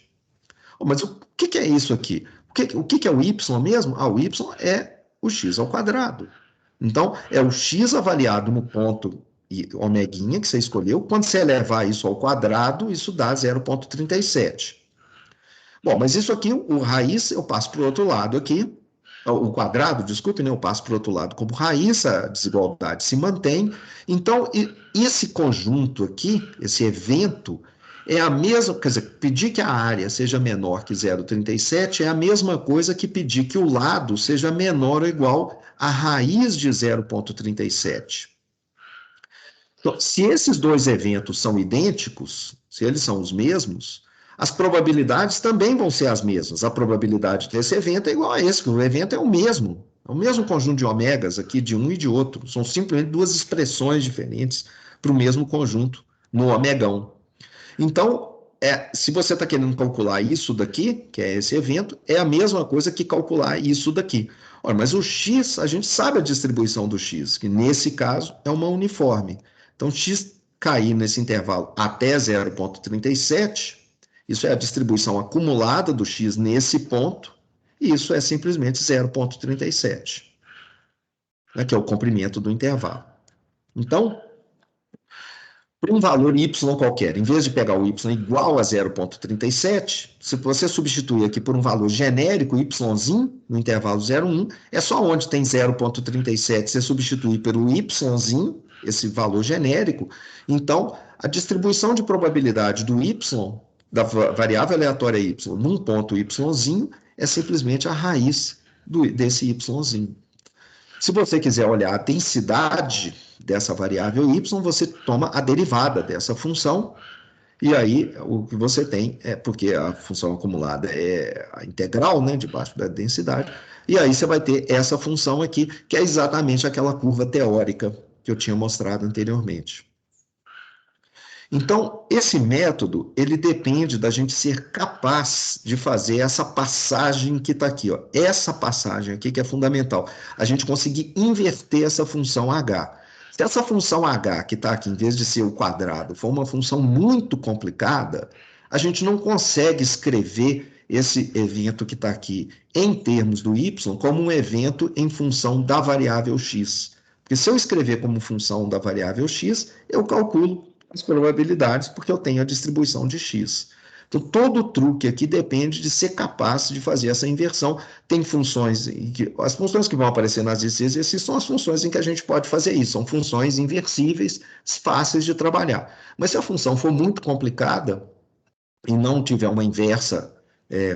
Mas o que é isso aqui? O que é o y mesmo? O y é o x ao quadrado. Então, é o x avaliado no ponto omeguinha que você escolheu. Quando você elevar isso ao quadrado, isso dá 0,37. Bom, mas isso aqui, o raiz, eu passo para o outro lado aqui. O quadrado, desculpe, né? Eu passo para o outro lado como raiz, a desigualdade se mantém. Então, esse conjunto aqui, esse evento, é a mesma, quer dizer, pedir que a área seja menor que 0,37 é a mesma coisa que pedir que o lado seja menor ou igual a raiz de 0,37. Então, se esses dois eventos são idênticos, se eles são os mesmos, as probabilidades também vão ser as mesmas. A probabilidade desse evento é igual a esse, que o evento é o mesmo conjunto de ômegas aqui, de um e de outro. São simplesmente duas expressões diferentes para o mesmo conjunto no omegão. Então, se você está querendo calcular isso daqui, que é esse evento, é a mesma coisa que calcular isso daqui. Ora, mas o x, a gente sabe a distribuição do x, que nesse caso é uma uniforme. Então, x cair nesse intervalo até 0,37, isso é a distribuição acumulada do x nesse ponto, e isso é simplesmente 0,37, né, que é o comprimento do intervalo. Então, para um valor y qualquer, em vez de pegar o y igual a 0,37, se você substituir aqui por um valor genérico, yzinho, no intervalo 0,1, é só onde tem 0,37 você substituir pelo yzinho, esse valor genérico. Então, a distribuição de probabilidade do y, da variável aleatória y, num ponto yzinho, é simplesmente a raiz desse yzinho. Se você quiser olhar a densidade dessa variável y, você toma a derivada dessa função, e aí o que você tem porque a função acumulada é a integral, né, debaixo da densidade, e aí você vai ter essa função aqui, que é exatamente aquela curva teórica que eu tinha mostrado anteriormente. Então, esse método, ele depende da gente ser capaz de fazer essa passagem que está aqui, ó. Essa passagem aqui que é fundamental. A gente conseguir inverter essa função h. Se essa função h que está aqui, em vez de ser o quadrado, for uma função muito complicada, a gente não consegue escrever esse evento que está aqui em termos do y como um evento em função da variável x. Porque se eu escrever como função da variável x, eu calculo as probabilidades, porque eu tenho a distribuição de x. Então, todo o truque aqui depende de ser capaz de fazer essa inversão. Tem funções, as funções que vão aparecer nas exercícios são as funções em que a gente pode fazer isso, são funções inversíveis, fáceis de trabalhar. Mas se a função for muito complicada e não tiver uma inversa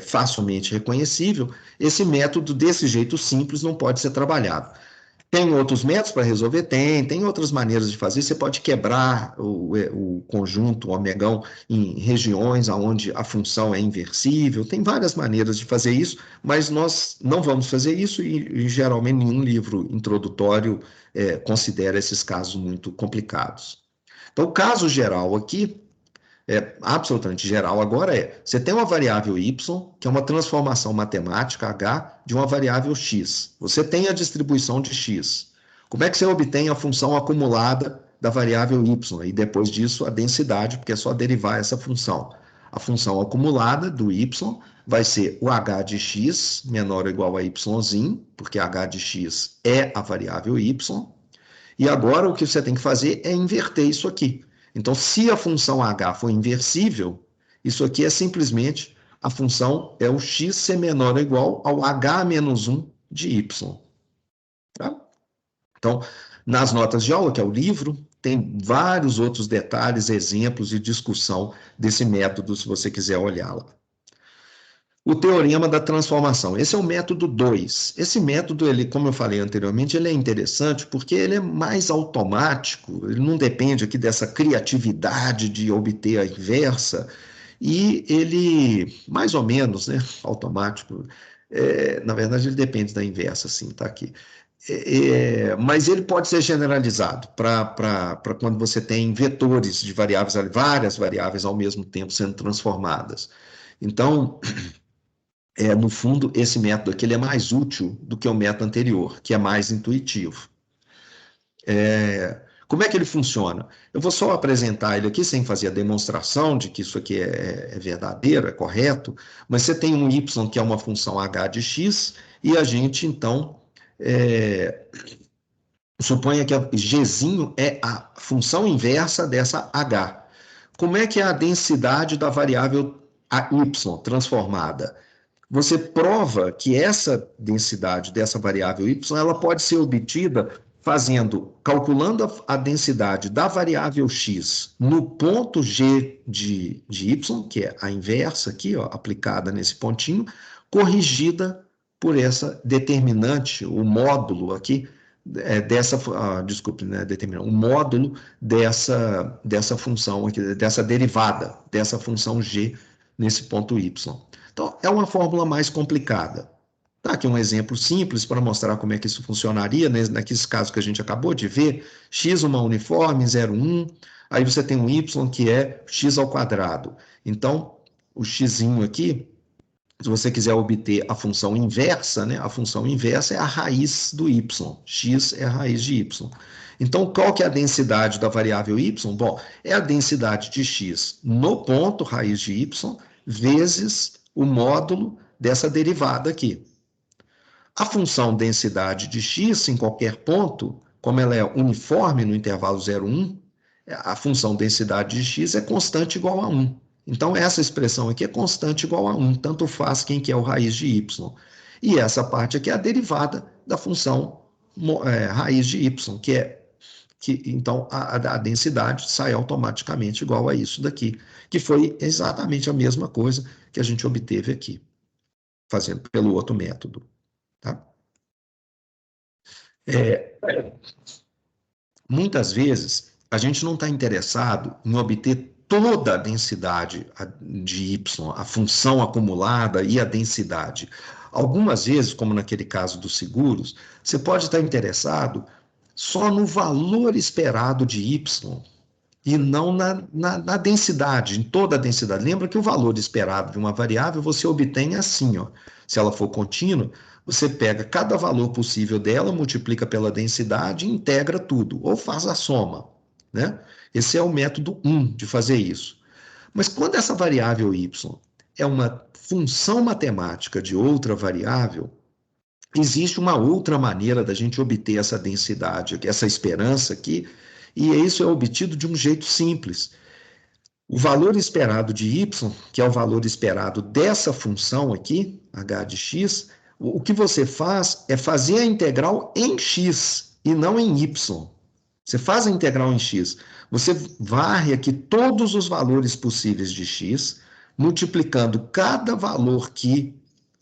facilmente reconhecível, esse método desse jeito simples não pode ser trabalhado. Tem outros métodos para resolver? Tem outras maneiras de fazer. Você pode quebrar o conjunto, o omegão, em regiões onde a função é inversível. Tem várias maneiras de fazer isso, mas nós não vamos fazer isso e geralmente nenhum livro introdutório considera esses casos muito complicados. Então, o caso geral aqui, absolutamente geral agora você tem uma variável y, que é uma transformação matemática, h, de uma variável x. Você tem a distribuição de x. Como é que você obtém a função acumulada da variável y? E depois disso, a densidade, porque é só derivar essa função. A função acumulada do y vai ser o h de x menor ou igual a yzinho, porque h de x é a variável y. E agora o que você tem que fazer é inverter isso aqui. Então, se a função h for inversível, isso aqui é simplesmente a função o x ser menor ou igual ao h menos 1 de y. Tá? Então, nas notas de aula, que é o livro, tem vários outros detalhes, exemplos e discussão desse método, se você quiser olhar lá. O teorema da transformação. Esse é o método 2. Esse método, como eu falei anteriormente, ele é interessante porque ele é mais automático, ele não depende aqui dessa criatividade de obter a inversa, e ele, mais ou menos, né, automático, na verdade ele depende da inversa, sim, tá aqui. Mas ele pode ser generalizado para quando você tem vetores de variáveis, várias variáveis ao mesmo tempo sendo transformadas. Então, no fundo, esse método aqui ele é mais útil do que o método anterior, que é mais intuitivo. Como é que ele funciona? Eu vou só apresentar ele aqui sem fazer a demonstração de que isso aqui é verdadeiro, é correto, mas você tem um y que é uma função h de x, e a gente, então, suponha que gzinho é a função inversa dessa h. Como é que é a densidade da variável y transformada? Você prova que essa densidade dessa variável y ela pode ser obtida calculando a densidade da variável x no ponto g de y, que é a inversa aqui, ó, aplicada nesse pontinho, corrigida por essa determinante, o módulo aqui, o módulo dessa função aqui, dessa derivada, dessa função g nesse ponto y. Então, é uma fórmula mais complicada. Tá aqui um exemplo simples para mostrar como é que isso funcionaria, naqueles casos que a gente acabou de ver, x uma uniforme, 0, 1, aí você tem um y que é x ao quadrado. Então, o xzinho aqui, se você quiser obter a função inversa, né, a função inversa é a raiz do y, x é a raiz de y. Então, qual que é a densidade da variável y? Bom, é a densidade de x no ponto, raiz de y, vezes o módulo dessa derivada aqui. A função densidade de x em qualquer ponto, como ela é uniforme no intervalo 0, 1, a função densidade de x é constante igual a 1. Então, essa expressão aqui é constante igual a 1, tanto faz quem que é o raiz de y. E essa parte aqui é a derivada da função raiz de y, então a densidade sai automaticamente igual a isso daqui, que foi exatamente a mesma coisa que a gente obteve aqui, fazendo pelo outro método. Tá? Muitas vezes, a gente não está interessado em obter toda a densidade de y, a função acumulada e a densidade. Algumas vezes, como naquele caso dos seguros, você pode estar interessado só no valor esperado de y, e não na densidade, em toda a densidade. Lembra que o valor esperado de uma variável você obtém assim, ó. Se ela for contínua, você pega cada valor possível dela, multiplica pela densidade e integra tudo, ou faz a soma, né? Esse é o método 1 de fazer isso. Mas quando essa variável y é uma função matemática de outra variável, existe uma outra maneira da gente obter essa densidade, essa esperança aqui, e isso é obtido de um jeito simples. O valor esperado de y, que é o valor esperado dessa função aqui, h de x, o que você faz é fazer a integral em x e não em y. Você faz a integral em x, você varre aqui todos os valores possíveis de x, multiplicando cada valor que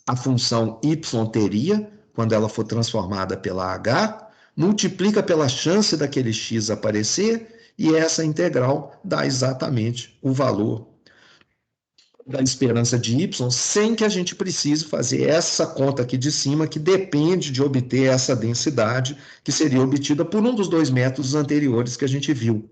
a função y teria, quando ela for transformada pela h, multiplica pela chance daquele x aparecer, e essa integral dá exatamente o valor da esperança de y, sem que a gente precise fazer essa conta aqui de cima, que depende de obter essa densidade, que seria obtida por um dos dois métodos anteriores que a gente viu.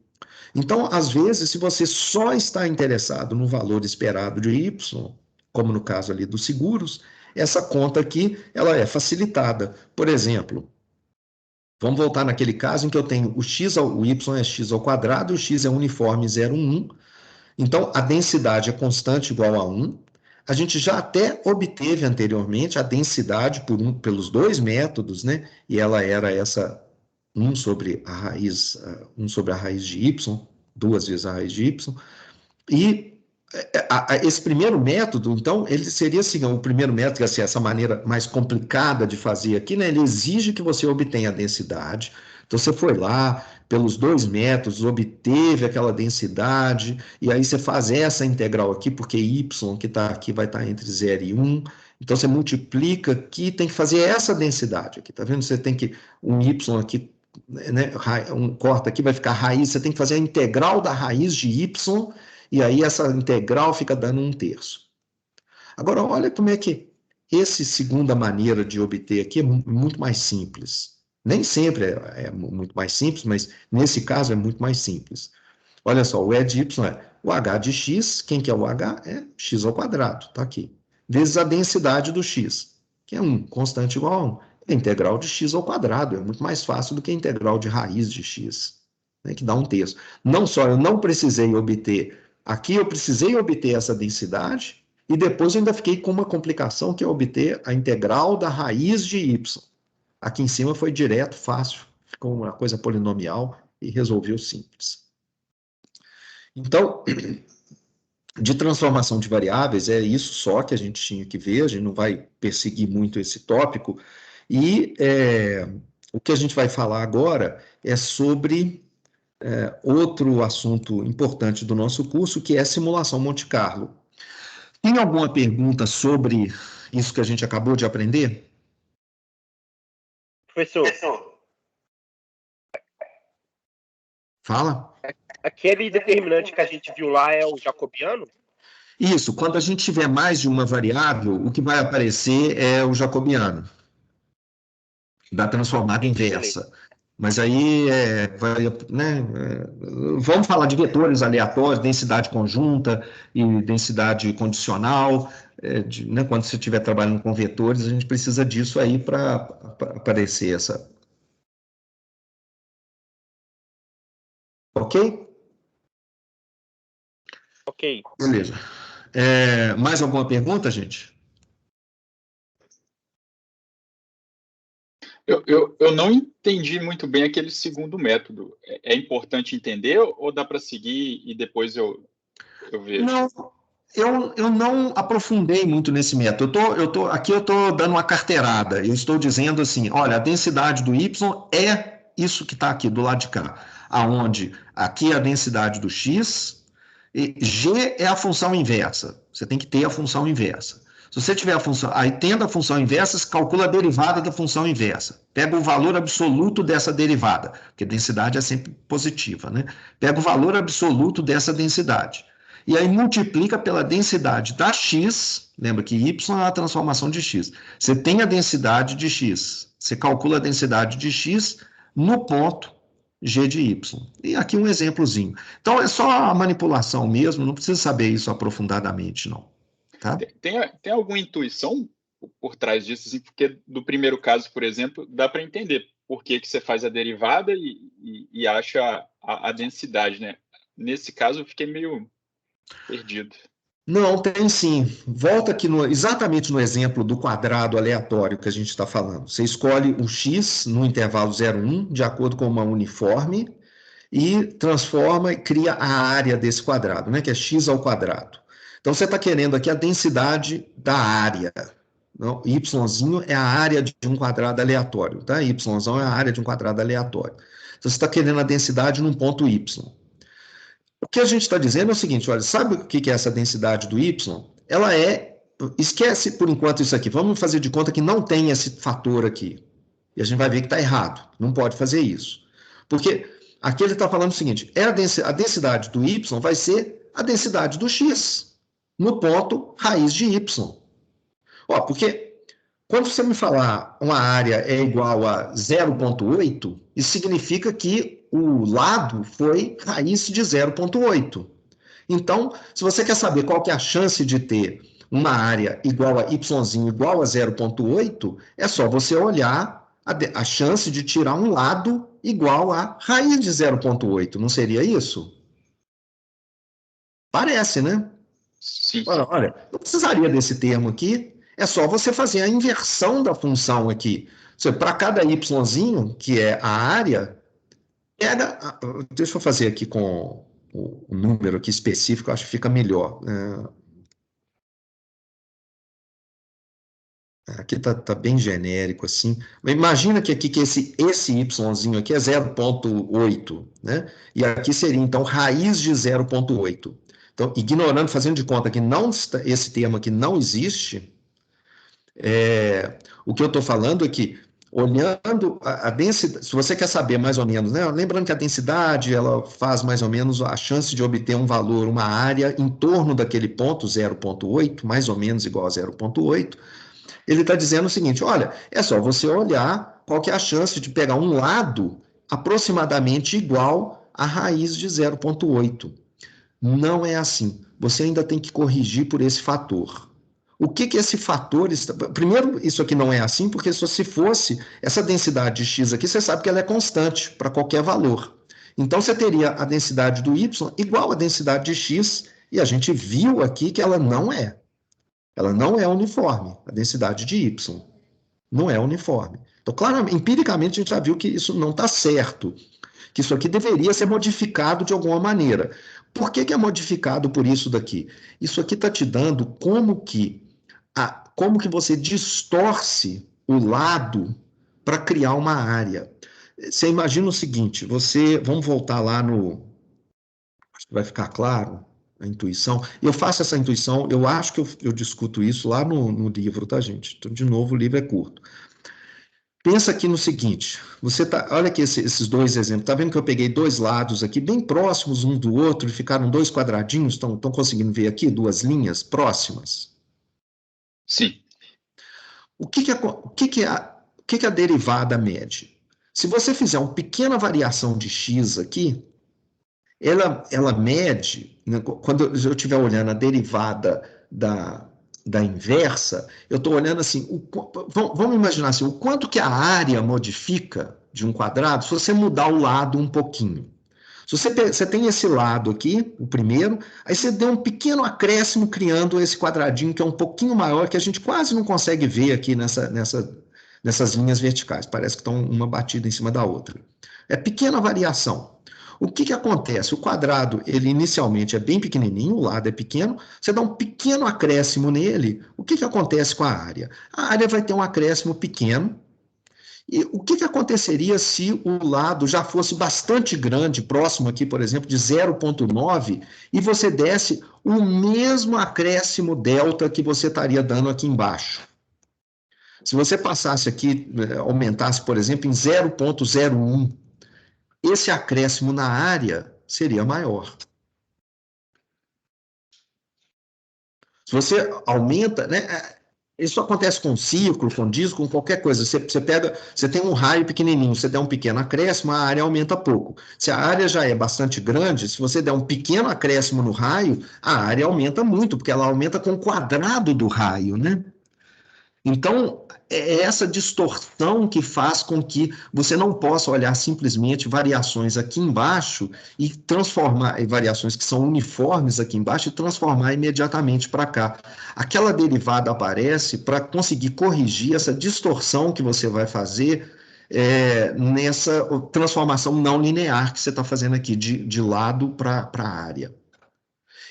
Então, às vezes, se você só está interessado no valor esperado de y, como no caso ali dos seguros, essa conta aqui, ela é facilitada. Por exemplo, vamos voltar naquele caso em que eu tenho o y é x ao quadrado, o x é uniforme 0,1. Então, a densidade é constante igual a 1. A gente já até obteve anteriormente a densidade pelos dois métodos, né? E ela era essa 1 sobre a raiz de y, 2 vezes a raiz de y. E esse primeiro método, então, ele seria assim, o primeiro método, assim, essa maneira mais complicada de fazer aqui, né? Ele exige que você obtenha a densidade. Então, você foi lá, pelos dois métodos, obteve aquela densidade, e aí você faz essa integral aqui, porque y, que está aqui, vai estar entre 0 e 1. Então, você multiplica aqui, tem que fazer essa densidade aqui, tá vendo? Você tem que, um y aqui, né, corta aqui, vai ficar raiz, você tem que fazer a integral da raiz de y, e aí essa integral fica dando 1/3. Agora, olha como é que essa segunda maneira de obter aqui é muito mais simples. Nem sempre é muito mais simples, mas nesse caso é muito mais simples. Olha só, o E de y é o h de x, quem que é o h? É x ao quadrado, tá aqui. Vezes a densidade do x, que é 1, constante igual a 1. É a integral de x ao quadrado, é muito mais fácil do que a integral de raiz de x, né, que dá 1/3. Não só eu não precisei obter, aqui eu precisei obter essa densidade, e depois eu ainda fiquei com uma complicação, que é obter a integral da raiz de y. Aqui em cima foi direto, fácil, ficou uma coisa polinomial e resolveu simples. Então, de transformação de variáveis, é isso só que a gente tinha que ver, a gente não vai perseguir muito esse tópico, e o que a gente vai falar agora é sobre outro assunto importante do nosso curso, que é simulação Monte Carlo. Tem alguma pergunta sobre isso que a gente acabou de aprender? Professor, Fala. aquele determinante que a gente viu lá é o jacobiano? Isso, quando a gente tiver mais de uma variável, o que vai aparecer é o jacobiano, da transformada inversa. Mas aí, vamos falar de vetores aleatórios, densidade conjunta e densidade condicional. Quando você estiver trabalhando com vetores, a gente precisa disso aí para aparecer essa. Ok? Ok. Beleza. Mais alguma pergunta, gente? Eu não entendi muito bem aquele segundo método. É importante entender ou dá para seguir e depois eu vejo? Não, eu não aprofundei muito nesse método. Aqui eu estou dando uma carteirada. Eu estou dizendo assim, olha, a densidade do y é isso que está aqui do lado de cá, aonde aqui é a densidade do x, e g é a função inversa. Você tem que ter a função inversa. Se você tiver a função, aí tendo a função inversa, você calcula a derivada da função inversa. Pega o valor absoluto dessa derivada, porque densidade é sempre positiva, né? Pega o valor absoluto dessa densidade. E aí multiplica pela densidade da x, lembra que y é a transformação de x. Você tem a densidade de x, você calcula a densidade de x no ponto g de y. E aqui um exemplozinho. Então é só a manipulação mesmo, não precisa saber isso aprofundadamente, não. Tá? Tem alguma intuição por trás disso? Assim, porque do primeiro caso, por exemplo, dá para entender por que você faz a derivada e acha a densidade, né? Nesse caso, eu fiquei meio perdido. Não, tem sim. Volta aqui exatamente no exemplo do quadrado aleatório que a gente está falando. Você escolhe o x no intervalo 0,1, de acordo com uma uniforme, e transforma e cria a área desse quadrado, né, que é x ao quadrado. Então, você está querendo aqui a densidade da área. Não, yzinho é a área de um quadrado aleatório, tá? Yzão é a área de um quadrado aleatório. Então, você está querendo a densidade num ponto y. O que a gente está dizendo é o seguinte, olha, sabe o que é essa densidade do y? Ela esquece por enquanto isso aqui, vamos fazer de conta que não tem esse fator aqui. E a gente vai ver que está errado. Não pode fazer isso. Porque aqui ele está falando o seguinte, a densidade do y vai ser a densidade do x, no ponto raiz de y. Ó, porque quando você me falar uma área é igual a 0,8, isso significa que o lado foi raiz de 0,8. Então, se você quer saber qual que é a chance de ter uma área igual a y igual a 0,8, é só você olhar a chance de tirar um lado igual a raiz de 0,8. Não seria isso? Parece, né? Sim. Olha, não precisaria desse termo aqui, é só você fazer a inversão da função aqui. Para cada yzinho, que é a área, deixa eu fazer aqui com o número aqui específico, acho que fica melhor. Aqui está bem genérico, assim. Imagina que aqui que esse yzinho aqui é 0,8, né? E aqui seria, então, raiz de 0,8. Então, ignorando, fazendo de conta que não, esse termo aqui não existe, o que eu estou falando é que, olhando a densidade, se você quer saber mais ou menos, né? Lembrando que a densidade, ela faz mais ou menos a chance de obter um valor, uma área em torno daquele ponto, 0,8, mais ou menos igual a 0,8, ele está dizendo o seguinte, olha, é só você olhar qual que é a chance de pegar um lado aproximadamente igual a raiz de 0,8. Não é assim. Você ainda tem que corrigir por esse fator. O que esse fator está... Primeiro, isso aqui não é assim, porque se fosse essa densidade de x aqui, você sabe que ela é constante para qualquer valor. Então, você teria a densidade do y igual à densidade de x, e a gente viu aqui que ela não é. Ela não é uniforme, a densidade de y. Não é uniforme. Então, claramente, empiricamente, a gente já viu que isso não está certo. Que isso aqui deveria ser modificado de alguma maneira. Por que é modificado por isso daqui? Isso aqui está te dando como que você distorce o lado para criar uma área. Você imagina o seguinte, vamos voltar lá no... Acho que vai ficar claro a intuição. Eu faço essa intuição, eu acho que eu discuto isso lá no livro, tá, gente? Então, de novo, o livro é curto. Pensa aqui no seguinte, olha aqui esses dois exemplos, tá vendo que eu peguei dois lados aqui, bem próximos um do outro, e ficaram dois quadradinhos, estão conseguindo ver aqui, duas linhas próximas? Sim. O que a derivada mede? Se você fizer uma pequena variação de x aqui, ela mede, né, quando eu estiver olhando a derivada da inversa, eu estou olhando assim, vamos imaginar assim, o quanto que a área modifica de um quadrado se você mudar o lado um pouquinho. Se você tem esse lado aqui, o primeiro, aí você deu um pequeno acréscimo criando esse quadradinho que é um pouquinho maior, que a gente quase não consegue ver aqui nessas linhas verticais, parece que estão uma batida em cima da outra. É pequena variação. O que acontece? O quadrado, ele inicialmente é bem pequenininho, o lado é pequeno, você dá um pequeno acréscimo nele, o que acontece com a área? A área vai ter um acréscimo pequeno, e o que aconteceria se o lado já fosse bastante grande, próximo aqui, por exemplo, de 0,9, e você desse o mesmo acréscimo delta que você estaria dando aqui embaixo? Se você passasse aqui, aumentasse, por exemplo, em 0,01, esse acréscimo na área seria maior. Se você aumenta, né? Isso acontece com círculo, com disco, com qualquer coisa. Você tem um raio pequenininho, você der um pequeno acréscimo, a área aumenta pouco. Se a área já é bastante grande, se você der um pequeno acréscimo no raio, a área aumenta muito, porque ela aumenta com o quadrado do raio, né? Então, é essa distorção que faz com que você não possa olhar simplesmente variações aqui embaixo e transformar, variações que são uniformes aqui embaixo e transformar imediatamente para cá. Aquela derivada aparece para conseguir corrigir essa distorção que você vai fazer nessa transformação não linear que você está fazendo aqui, de lado para a área.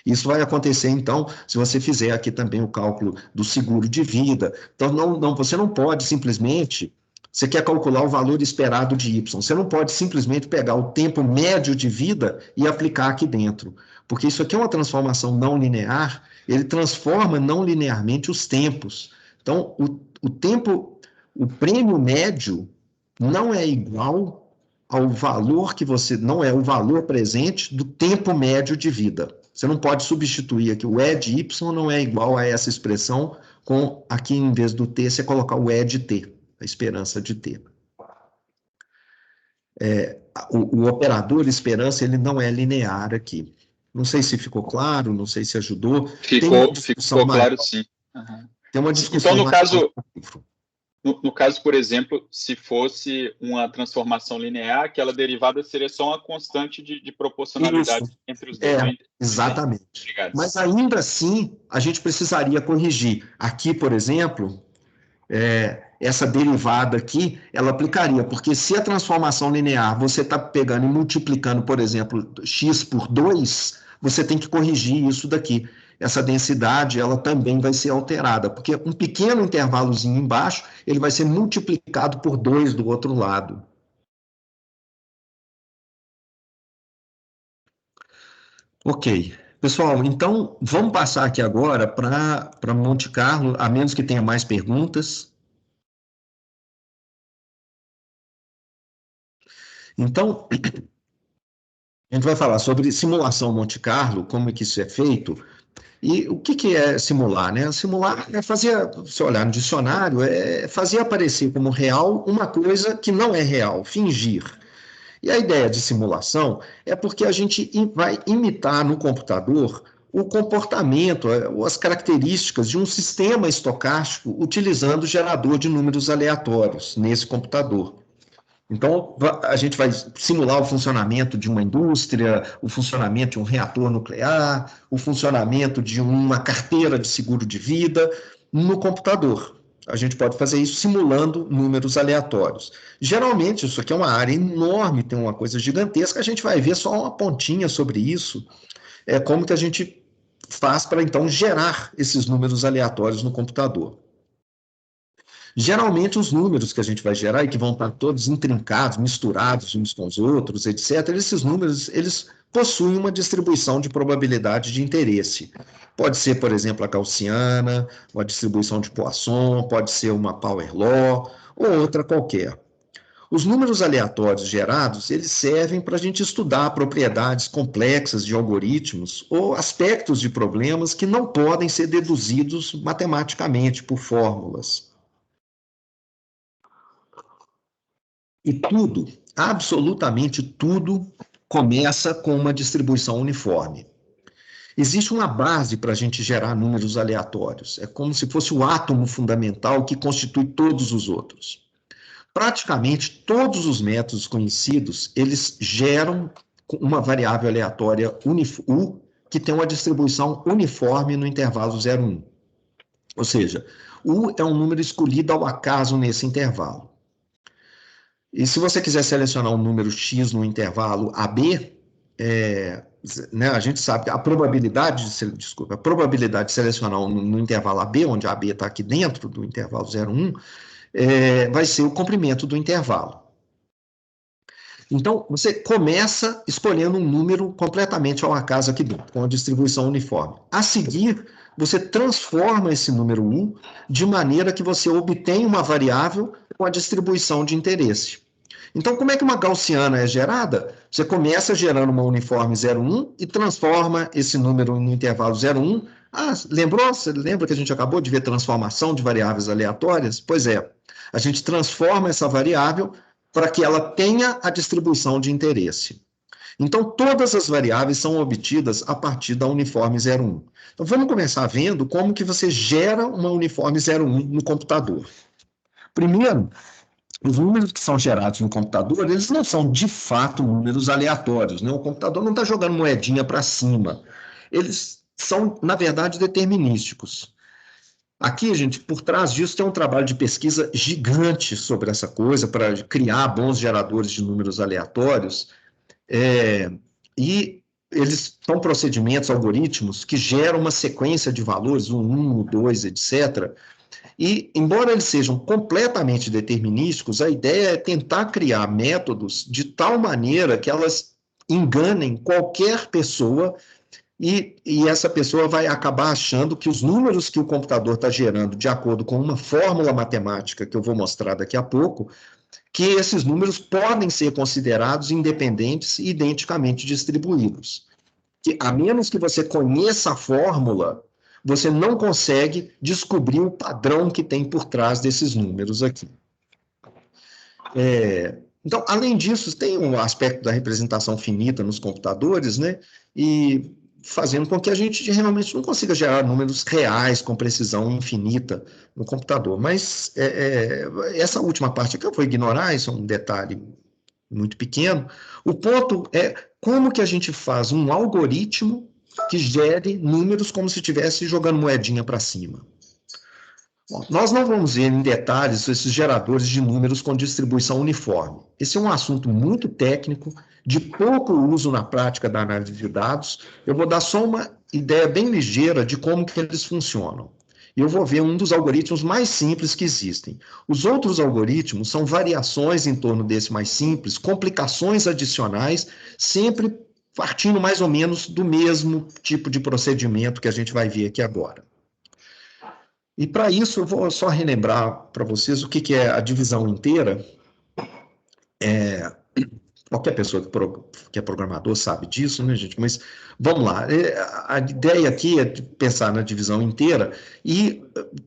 Isso vai acontecer, então, se você fizer aqui também o cálculo do seguro de vida. Então, você não pode simplesmente... Você quer calcular o valor esperado de Y. Você não pode simplesmente pegar o tempo médio de vida e aplicar aqui dentro. Porque isso aqui é uma transformação não linear, ele transforma não linearmente os tempos. Então, o prêmio médio não é igual ao valor que você... Não é o valor presente do tempo médio de vida. Você não pode substituir aqui. O E de Y não é igual a essa expressão com, aqui em vez do T, você colocar o E de T, a esperança de T. O operador esperança, ele não é linear aqui. Não sei se ficou claro, não sei se ajudou. Ficou claro, sim. Uhum. Tem uma discussão então, no caso, por exemplo, se fosse uma transformação linear, aquela derivada seria só uma constante de proporcionalidade entre os dois. Exatamente. Mas ainda assim, a gente precisaria corrigir. Aqui, por exemplo, essa derivada aqui, ela aplicaria, porque se a transformação linear você está pegando e multiplicando, por exemplo, x por 2, você tem que corrigir isso daqui. Essa densidade, ela também vai ser alterada, porque um pequeno intervalozinho embaixo, ele vai ser multiplicado por 2 do outro lado. Ok. Pessoal, então, vamos passar aqui agora para Monte Carlo, a menos que tenha mais perguntas. Então, a gente vai falar sobre simulação Monte Carlo, como é que isso é feito. E o que é simular, né? Simular é fazer, se olhar no dicionário, é fazer aparecer como real uma coisa que não é real, fingir. E a ideia de simulação é porque a gente vai imitar no computador o comportamento, as características de um sistema estocástico utilizando gerador de números aleatórios nesse computador. Então, a gente vai simular o funcionamento de uma indústria, o funcionamento de um reator nuclear, o funcionamento de uma carteira de seguro de vida no computador. A gente pode fazer isso simulando números aleatórios. Geralmente, isso aqui é uma área enorme, tem uma coisa gigantesca, a gente vai ver só uma pontinha sobre isso, como que a gente faz para, então, gerar esses números aleatórios no computador. Geralmente, os números que a gente vai gerar e que vão estar todos intrincados, misturados uns com os outros, etc., esses números, eles possuem uma distribuição de probabilidade de interesse. Pode ser, por exemplo, a gaussiana, uma distribuição de Poisson, pode ser uma Power Law, ou outra qualquer. Os números aleatórios gerados, eles servem para a gente estudar propriedades complexas de algoritmos ou aspectos de problemas que não podem ser deduzidos matematicamente por fórmulas. E tudo, absolutamente tudo, começa com uma distribuição uniforme. Existe uma base para a gente gerar números aleatórios. É como se fosse o átomo fundamental que constitui todos os outros. Praticamente todos os métodos conhecidos, eles geram uma variável aleatória U que tem uma distribuição uniforme no intervalo 0, 1. Ou seja, U é um número escolhido ao acaso nesse intervalo. E se você quiser selecionar um número x no intervalo AB, né, a gente sabe que a probabilidade de selecionar no intervalo AB, onde a AB está aqui dentro do intervalo 0, 1, vai ser o comprimento do intervalo. Então, você começa escolhendo um número completamente ao acaso aqui dentro, com a distribuição uniforme. A seguir, você transforma esse número 1 de maneira que você obtém uma variável com a distribuição de interesse. Então, como é que uma gaussiana é gerada? Você começa gerando uma uniforme 0, 1 e transforma esse número no intervalo 0, 1. Lembrou? Você lembra que a gente acabou de ver transformação de variáveis aleatórias? Pois é, a gente transforma essa variável para que ela tenha a distribuição de interesse. Então, todas as variáveis são obtidas a partir da uniforme 0, 1. Então, vamos começar vendo como que você gera uma uniforme 0, 1 no computador. Primeiro, os números que são gerados no computador, eles não são de fato números aleatórios, né? O computador não está jogando moedinha para cima. Eles são, na verdade, determinísticos. Aqui, gente, por trás disso tem um trabalho de pesquisa gigante sobre essa coisa, para criar bons geradores de números aleatórios, e eles são procedimentos, algoritmos, que geram uma sequência de valores, o 1, o 2, etc., e, embora eles sejam completamente determinísticos, a ideia é tentar criar métodos de tal maneira que elas enganem qualquer pessoa e essa pessoa vai acabar achando que os números que o computador está gerando, de acordo com uma fórmula matemática que eu vou mostrar daqui a pouco, que esses números podem ser considerados independentes e identicamente distribuídos. Que, a menos que você conheça a fórmula, você não consegue descobrir o padrão que tem por trás desses números aqui. Então, além disso, tem um aspecto da representação finita nos computadores, né? E fazendo com que a gente realmente não consiga gerar números reais com precisão infinita no computador. Mas essa última parte aqui eu vou ignorar, isso é um detalhe muito pequeno. O ponto é como que a gente faz um algoritmo que gere números como se estivesse jogando moedinha para cima. Bom, nós não vamos ver em detalhes esses geradores de números com distribuição uniforme. Esse é um assunto muito técnico, de pouco uso na prática da análise de dados. Eu vou dar só uma ideia bem ligeira de como que eles funcionam. E eu vou ver um dos algoritmos mais simples que existem. Os outros algoritmos são variações em torno desse mais simples, complicações adicionais, sempre partindo mais ou menos do mesmo tipo de procedimento que a gente vai ver aqui agora. E para isso eu vou só relembrar para vocês o que é a divisão inteira. Qualquer pessoa que é programador sabe disso, né, gente? Mas vamos lá. A ideia aqui é de pensar na divisão inteira e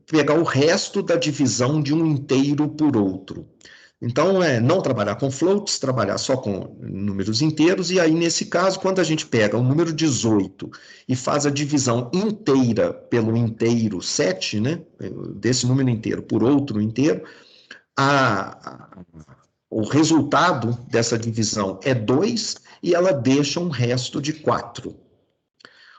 pegar o resto da divisão de um inteiro por outro. Então, não trabalhar com floats, trabalhar só com números inteiros, e aí, nesse caso, quando a gente pega o número 18 e faz a divisão inteira pelo inteiro 7, né, desse número inteiro por outro inteiro, o resultado dessa divisão é 2 e ela deixa um resto de 4.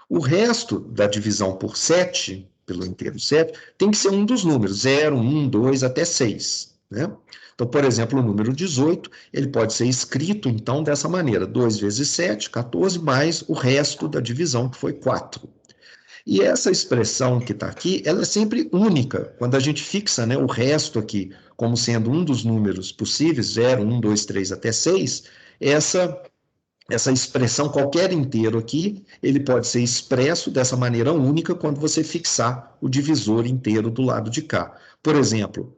O resto da divisão por 7, pelo inteiro 7, tem que ser um dos números, 0, 1, 2 até 6, né? Então, por exemplo, o número 18, ele pode ser escrito, então, dessa maneira, 2 vezes 7, 14, mais o resto da divisão, que foi 4. E essa expressão que está aqui, ela é sempre única. Quando a gente fixa, né, o resto aqui como sendo um dos números possíveis, 0, 1, 2, 3 até 6, essa expressão, qualquer inteiro aqui, ele pode ser expresso dessa maneira única quando você fixar o divisor inteiro do lado de cá. Por exemplo,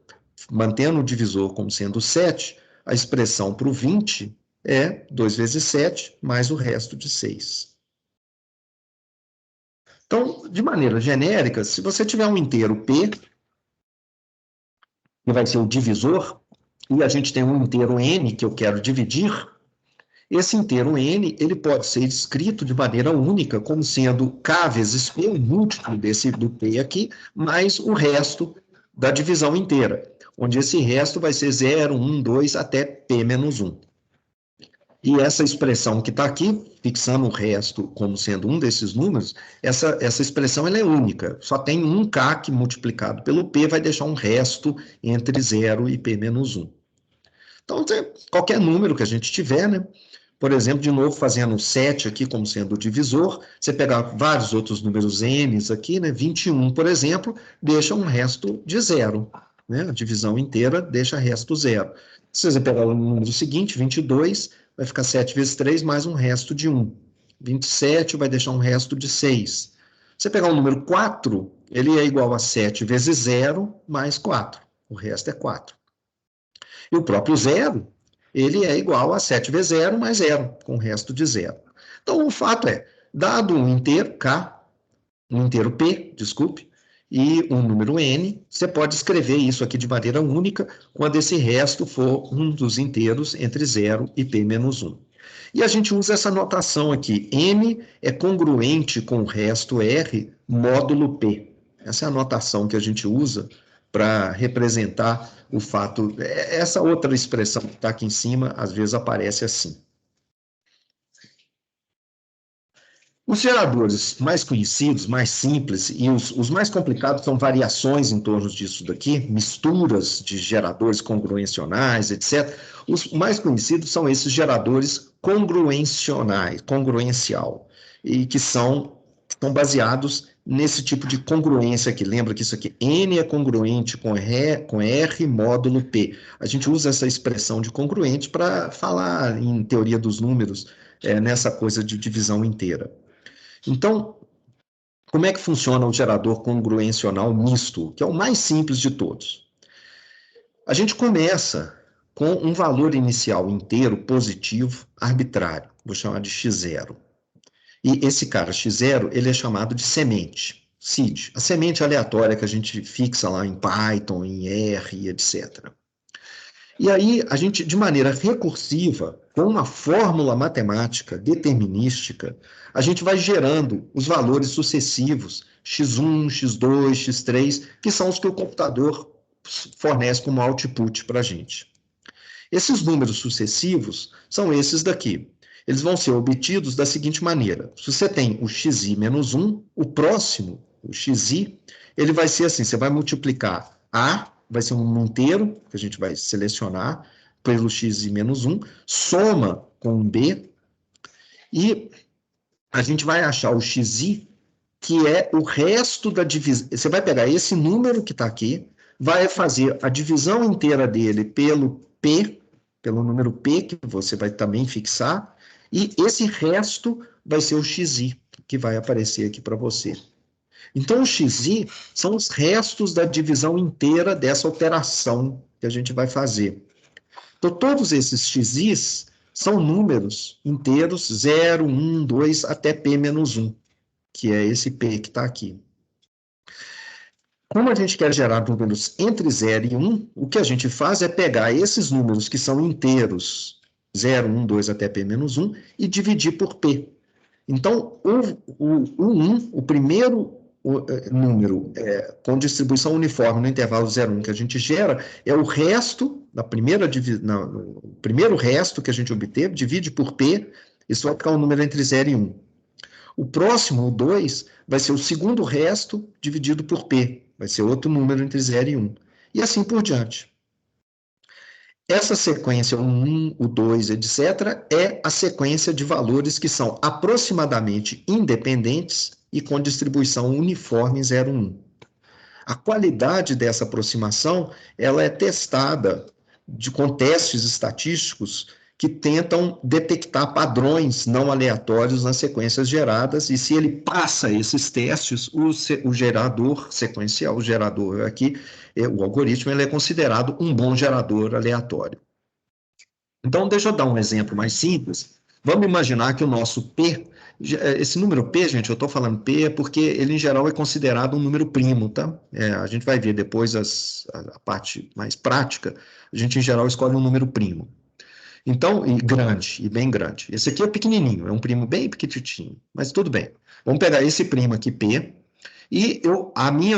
mantendo o divisor como sendo 7, a expressão para o 20 é 2 vezes 7, mais o resto de 6. Então, de maneira genérica, se você tiver um inteiro P, que vai ser o divisor, e a gente tem um inteiro N que eu quero dividir, esse inteiro N, ele pode ser escrito de maneira única, como sendo K vezes P, um múltiplo do P aqui, mais o resto da divisão inteira, onde esse resto vai ser 0, 1, 2 até P menos 1. E essa expressão que está aqui, fixando o resto como sendo um desses números, essa expressão ela é única. Só tem um K que multiplicado pelo P vai deixar um resto entre 0 e P menos 1. Então, qualquer número que a gente tiver, né? Por exemplo, de novo, fazendo 7 aqui como sendo o divisor, você pegar vários outros números N's aqui, né? 21, por exemplo, deixa um resto de 0. Né? A divisão inteira deixa resto 0. Se você pegar o número seguinte, 22, vai ficar 7 vezes 3 mais um resto de 1. 27 vai deixar um resto de 6. Você pegar o número 4, ele é igual a 7 vezes 0 mais 4. O resto é 4. E o próprio 0, ele é igual a 7 vezes 0 mais 0, com o resto de 0. Então, o fato é, dado um inteiro K, um inteiro P, desculpe, e um número N, você pode escrever isso aqui de maneira única quando esse resto for um dos inteiros entre 0 e P menos 1. E a gente usa essa notação aqui, N é congruente com o resto R módulo P. Essa é a notação que a gente usa para representar o fato. Essa outra expressão que está aqui em cima, às vezes aparece assim. Os geradores mais conhecidos, mais simples, e os mais complicados são variações em torno disso daqui, misturas de geradores congruencionais, etc. Os mais conhecidos são esses geradores congruencial, e que são baseados nesse tipo de congruência aqui. Lembra que isso aqui, N é congruente com R módulo P. A gente usa essa expressão de congruente para falar em teoria dos números, nessa coisa de divisão inteira. Então, como é que funciona o gerador congruencional misto, que é o mais simples de todos? A gente começa com um valor inicial inteiro positivo arbitrário, vou chamar de x0. E esse cara x0, ele é chamado de semente, seed, a semente aleatória que a gente fixa lá em Python, em R, etc. E aí, a gente, de maneira recursiva, com uma fórmula matemática determinística, a gente vai gerando os valores sucessivos, x1, x2, x3, que são os que o computador fornece como output para a gente. Esses números sucessivos são esses daqui. Eles vão ser obtidos da seguinte maneira. Se você tem o xi menos 1, o próximo, o xi, ele vai ser assim, você vai multiplicar A, vai ser um inteiro, que a gente vai selecionar, pelo xi menos 1, soma com B, e a gente vai achar o xi, que é o resto da divisão. Você vai pegar esse número que está aqui, vai fazer a divisão inteira dele pelo P, pelo número P, que você vai também fixar, e esse resto vai ser o xi, que vai aparecer aqui para você. Então, o xi são os restos da divisão inteira dessa operação que a gente vai fazer. Então, todos esses xis são números inteiros 0, 1, 2, até P menos 1, que é esse P que está aqui. Como a gente quer gerar números entre 0 e 1, o que a gente faz é pegar esses números que são inteiros, 0, 1, 2 até P menos 1, e dividir por P. Então, o 1, o primeiro número com distribuição uniforme no intervalo 0, 1 que a gente gera, é o resto, o primeiro resto que a gente obteve, divide por P, isso vai ficar um número entre 0 e 1. O próximo, o 2, vai ser o segundo resto dividido por P, vai ser outro número entre 0 e 1. E assim por diante. Essa sequência, o 1, o 2, etc., é a sequência de valores que são aproximadamente independentes e com distribuição uniforme 0, 1. A qualidade dessa aproximação ela é testada com testes estatísticos que tentam detectar padrões não aleatórios nas sequências geradas, e se ele passa esses testes, o gerador sequencial, o gerador aqui, o algoritmo, ele é considerado um bom gerador aleatório. Então, deixa eu dar um exemplo mais simples. Vamos imaginar que o nosso P, esse número P, gente, eu estou falando P porque ele, em geral, é considerado um número primo, tá? A gente vai ver depois a parte mais prática, a gente, em geral, escolhe um número primo. Então, e grande, e bem grande. Esse aqui é pequenininho, é um primo bem pequititinho, mas tudo bem. Vamos pegar esse primo aqui, P, e o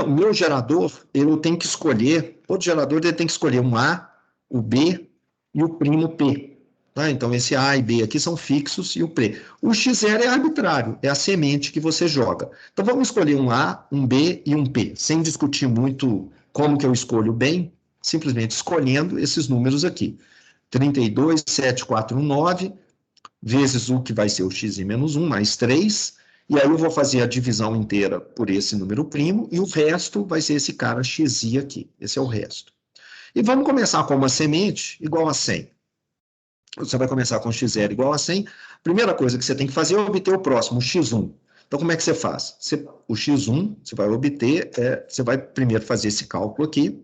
meu gerador, eu tenho que escolher, todo gerador ele tem que escolher um A, o B e o primo P. Tá? Então, esse A e B aqui são fixos e o P. O x0 é arbitrário, é a semente que você joga. Então, vamos escolher um A, um B e um P, sem discutir muito como que eu escolho bem, simplesmente escolhendo esses números aqui. 32,749 vezes o que vai ser o xi menos 1, mais 3, e aí eu vou fazer a divisão inteira por esse número primo, e o resto vai ser esse cara xi aqui, esse é o resto. E vamos começar com uma semente igual a 100. Você vai começar com x0 igual a 100, a primeira coisa que você tem que fazer é obter o próximo, o x1. Então, como é que você faz? O x1, você vai obter, você vai primeiro fazer esse cálculo aqui,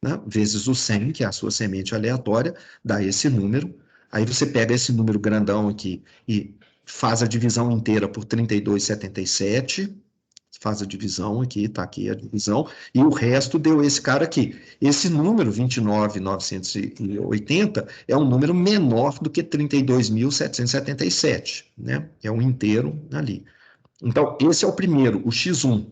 né, vezes o 100, que é a sua semente aleatória, dá esse número. Aí você pega esse número grandão aqui e faz a divisão inteira por 32,77, faz a divisão aqui, está aqui a divisão, e o resto deu esse cara aqui. Esse número, 29.980, é um número menor do que 32.777, né? É um inteiro ali. Então, esse é o primeiro, o x1.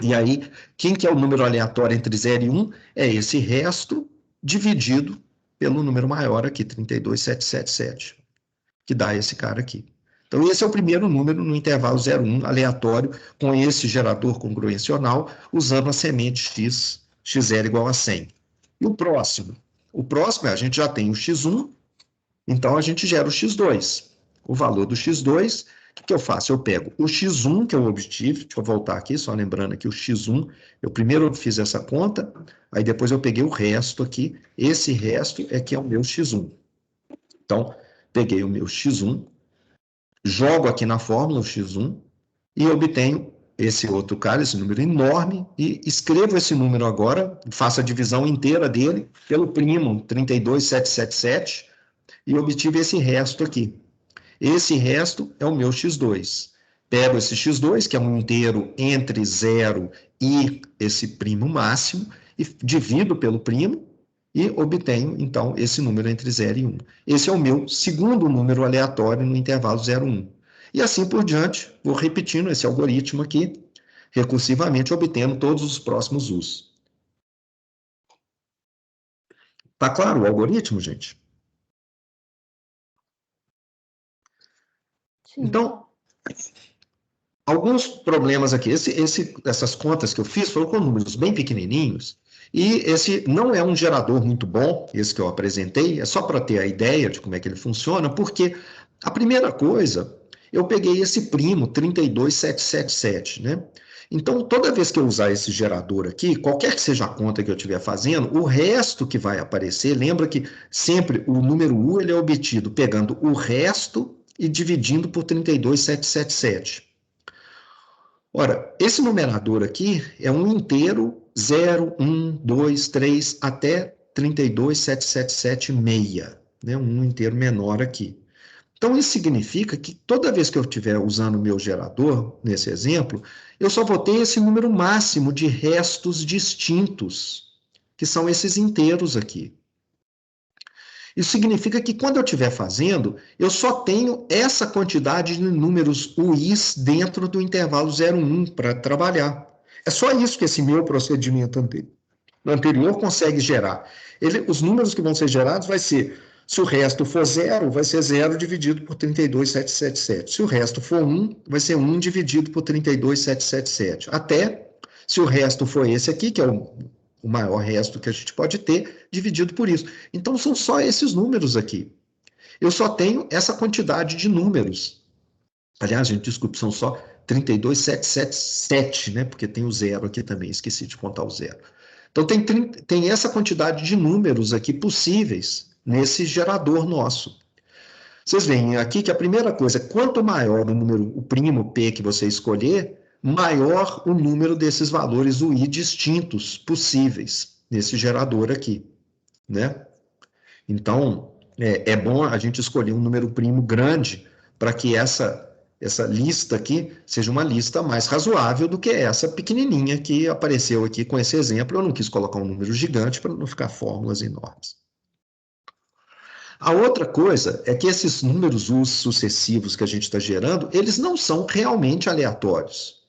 E aí, quem que é o número aleatório entre 0 e 1? É esse resto dividido pelo número maior aqui, 32,777, que dá esse cara aqui. Então, esse é o primeiro número no intervalo 0, 1, aleatório, com esse gerador congruencional, usando a semente x, x0 igual a 100. E o próximo? O próximo, a gente já tem o x1, então a gente gera o x2. O valor do x2... O que eu faço? Eu pego o x1 que eu obtive, deixa eu voltar aqui, só lembrando aqui o x1, eu primeiro fiz essa conta, aí depois eu peguei o resto aqui, esse resto é que é o meu x1. Então, peguei o meu x1, jogo aqui na fórmula o x1 e obtenho esse outro cara, esse número enorme, e escrevo esse número agora, faço a divisão inteira dele pelo primo 32777 e obtive esse resto aqui. Esse resto é o meu x2. Pego esse x2, que é um inteiro entre 0 e esse primo máximo, e divido pelo primo e obtenho, então, esse número entre 0 e 1. Esse é o meu segundo número aleatório no intervalo 0, 1. E assim por diante, vou repetindo esse algoritmo aqui, recursivamente, obtendo todos os próximos u's. Tá claro o algoritmo, gente? Sim. Então, alguns problemas aqui. Essas contas que eu fiz foram com números bem pequenininhos, e esse não é um gerador muito bom, esse que eu apresentei, é só para ter a ideia de como é que ele funciona, porque a primeira coisa, eu peguei esse primo 32777, né? Então, toda vez que eu usar esse gerador aqui, qualquer que seja a conta que eu estiver fazendo, o resto que vai aparecer, lembra que sempre o número U ele é obtido pegando o resto e dividindo por 32777. Ora, esse numerador aqui é um inteiro 0, 1, 2, 3 até 32777,6, né? Um inteiro menor aqui. Então, isso significa que toda vez que eu estiver usando o meu gerador, nesse exemplo, eu só vou ter esse número máximo de restos distintos, que são esses inteiros aqui. Isso significa que quando eu estiver fazendo, eu só tenho essa quantidade de números UIs dentro do intervalo 0, 1 para trabalhar. É só isso que esse meu procedimento anterior consegue gerar. Os números que vão ser gerados vai ser, se o resto for 0, vai ser 0 dividido por 32777. Se o resto for 1, vai ser 1 dividido por 32777. Até, se o resto for esse aqui, que é o maior resto que a gente pode ter, dividido por isso. Então, são só esses números aqui. Eu só tenho essa quantidade de números. Aliás, gente, desculpe, são só 32777, né? Porque tem o 0 aqui também, esqueci de contar o 0. Então, tem essa quantidade de números aqui possíveis nesse gerador nosso. Vocês veem aqui que a primeira coisa, quanto maior o número, o primo P que você escolher, maior o número desses valores UI distintos possíveis nesse gerador aqui, né? Então, é bom a gente escolher um número primo grande para que essa lista aqui seja uma lista mais razoável do que essa pequenininha que apareceu aqui com esse exemplo. Eu não quis colocar um número gigante para não ficar fórmulas enormes. A outra coisa é que esses números US sucessivos que a gente está gerando, eles não são realmente aleatórios.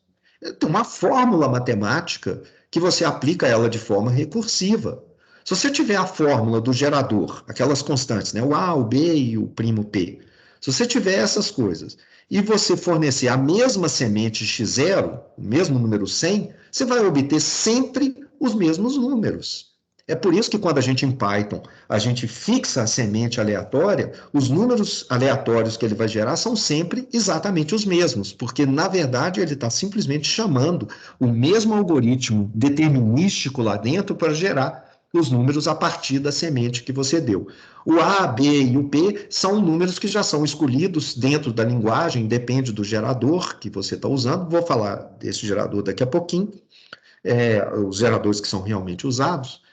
Tem uma fórmula matemática que você aplica ela de forma recursiva. Se você tiver a fórmula do gerador, aquelas constantes, né, o A, o B e o primo P, se você tiver essas coisas e você fornecer a mesma semente x0, o mesmo número 100, você vai obter sempre os mesmos números. É por isso que quando a gente em Python, a gente fixa a semente aleatória, os números aleatórios que ele vai gerar são sempre exatamente os mesmos, porque na verdade ele está simplesmente chamando o mesmo algoritmo determinístico lá dentro para gerar os números a partir da semente que você deu. O A, B e o P são números que já são escolhidos dentro da linguagem, depende do gerador que você está usando. Vou falar desse gerador daqui a pouquinho, os geradores que são realmente usados.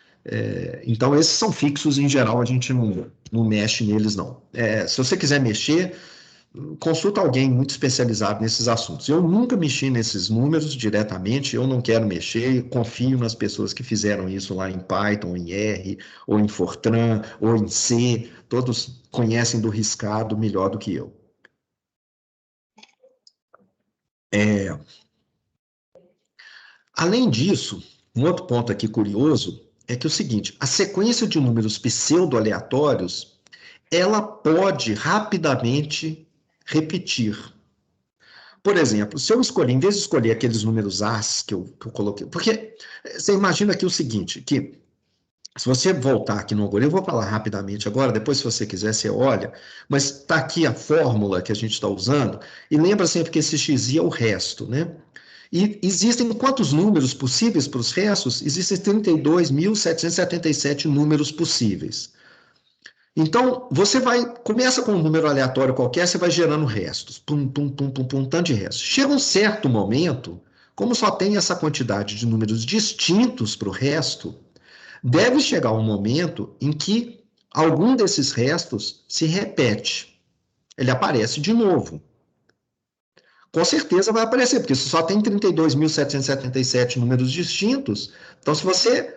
Então, esses são fixos, em geral, a gente não mexe neles, não. Se você quiser mexer, consulta alguém muito especializado nesses assuntos. Eu nunca mexi nesses números diretamente, eu não quero mexer, confio nas pessoas que fizeram isso lá em Python, em R, ou em Fortran, ou em C, todos conhecem do riscado melhor do que eu. Além disso, um outro ponto aqui curioso é que é o seguinte, a sequência de números pseudo-aleatórios, ela pode rapidamente repetir. Por exemplo, se eu escolher, em vez de escolher aqueles números As que eu coloquei, porque você imagina aqui o seguinte, que se você voltar aqui no algoritmo, eu vou falar rapidamente agora, depois se você quiser você olha, mas está aqui a fórmula que a gente está usando, e lembra sempre que esse xi é o resto, né? E existem quantos números possíveis para os restos? Existem 32.777 números possíveis. Então, você começa com um número aleatório qualquer, você vai gerando restos. Pum, pum, pum, pum, pum, tanto de restos. Chega um certo momento, Como só tem essa quantidade de números distintos para o resto, deve chegar um momento em que algum desses restos se repete. Ele aparece de novo. Com certeza vai aparecer, porque se só tem 32.777 números distintos, então se você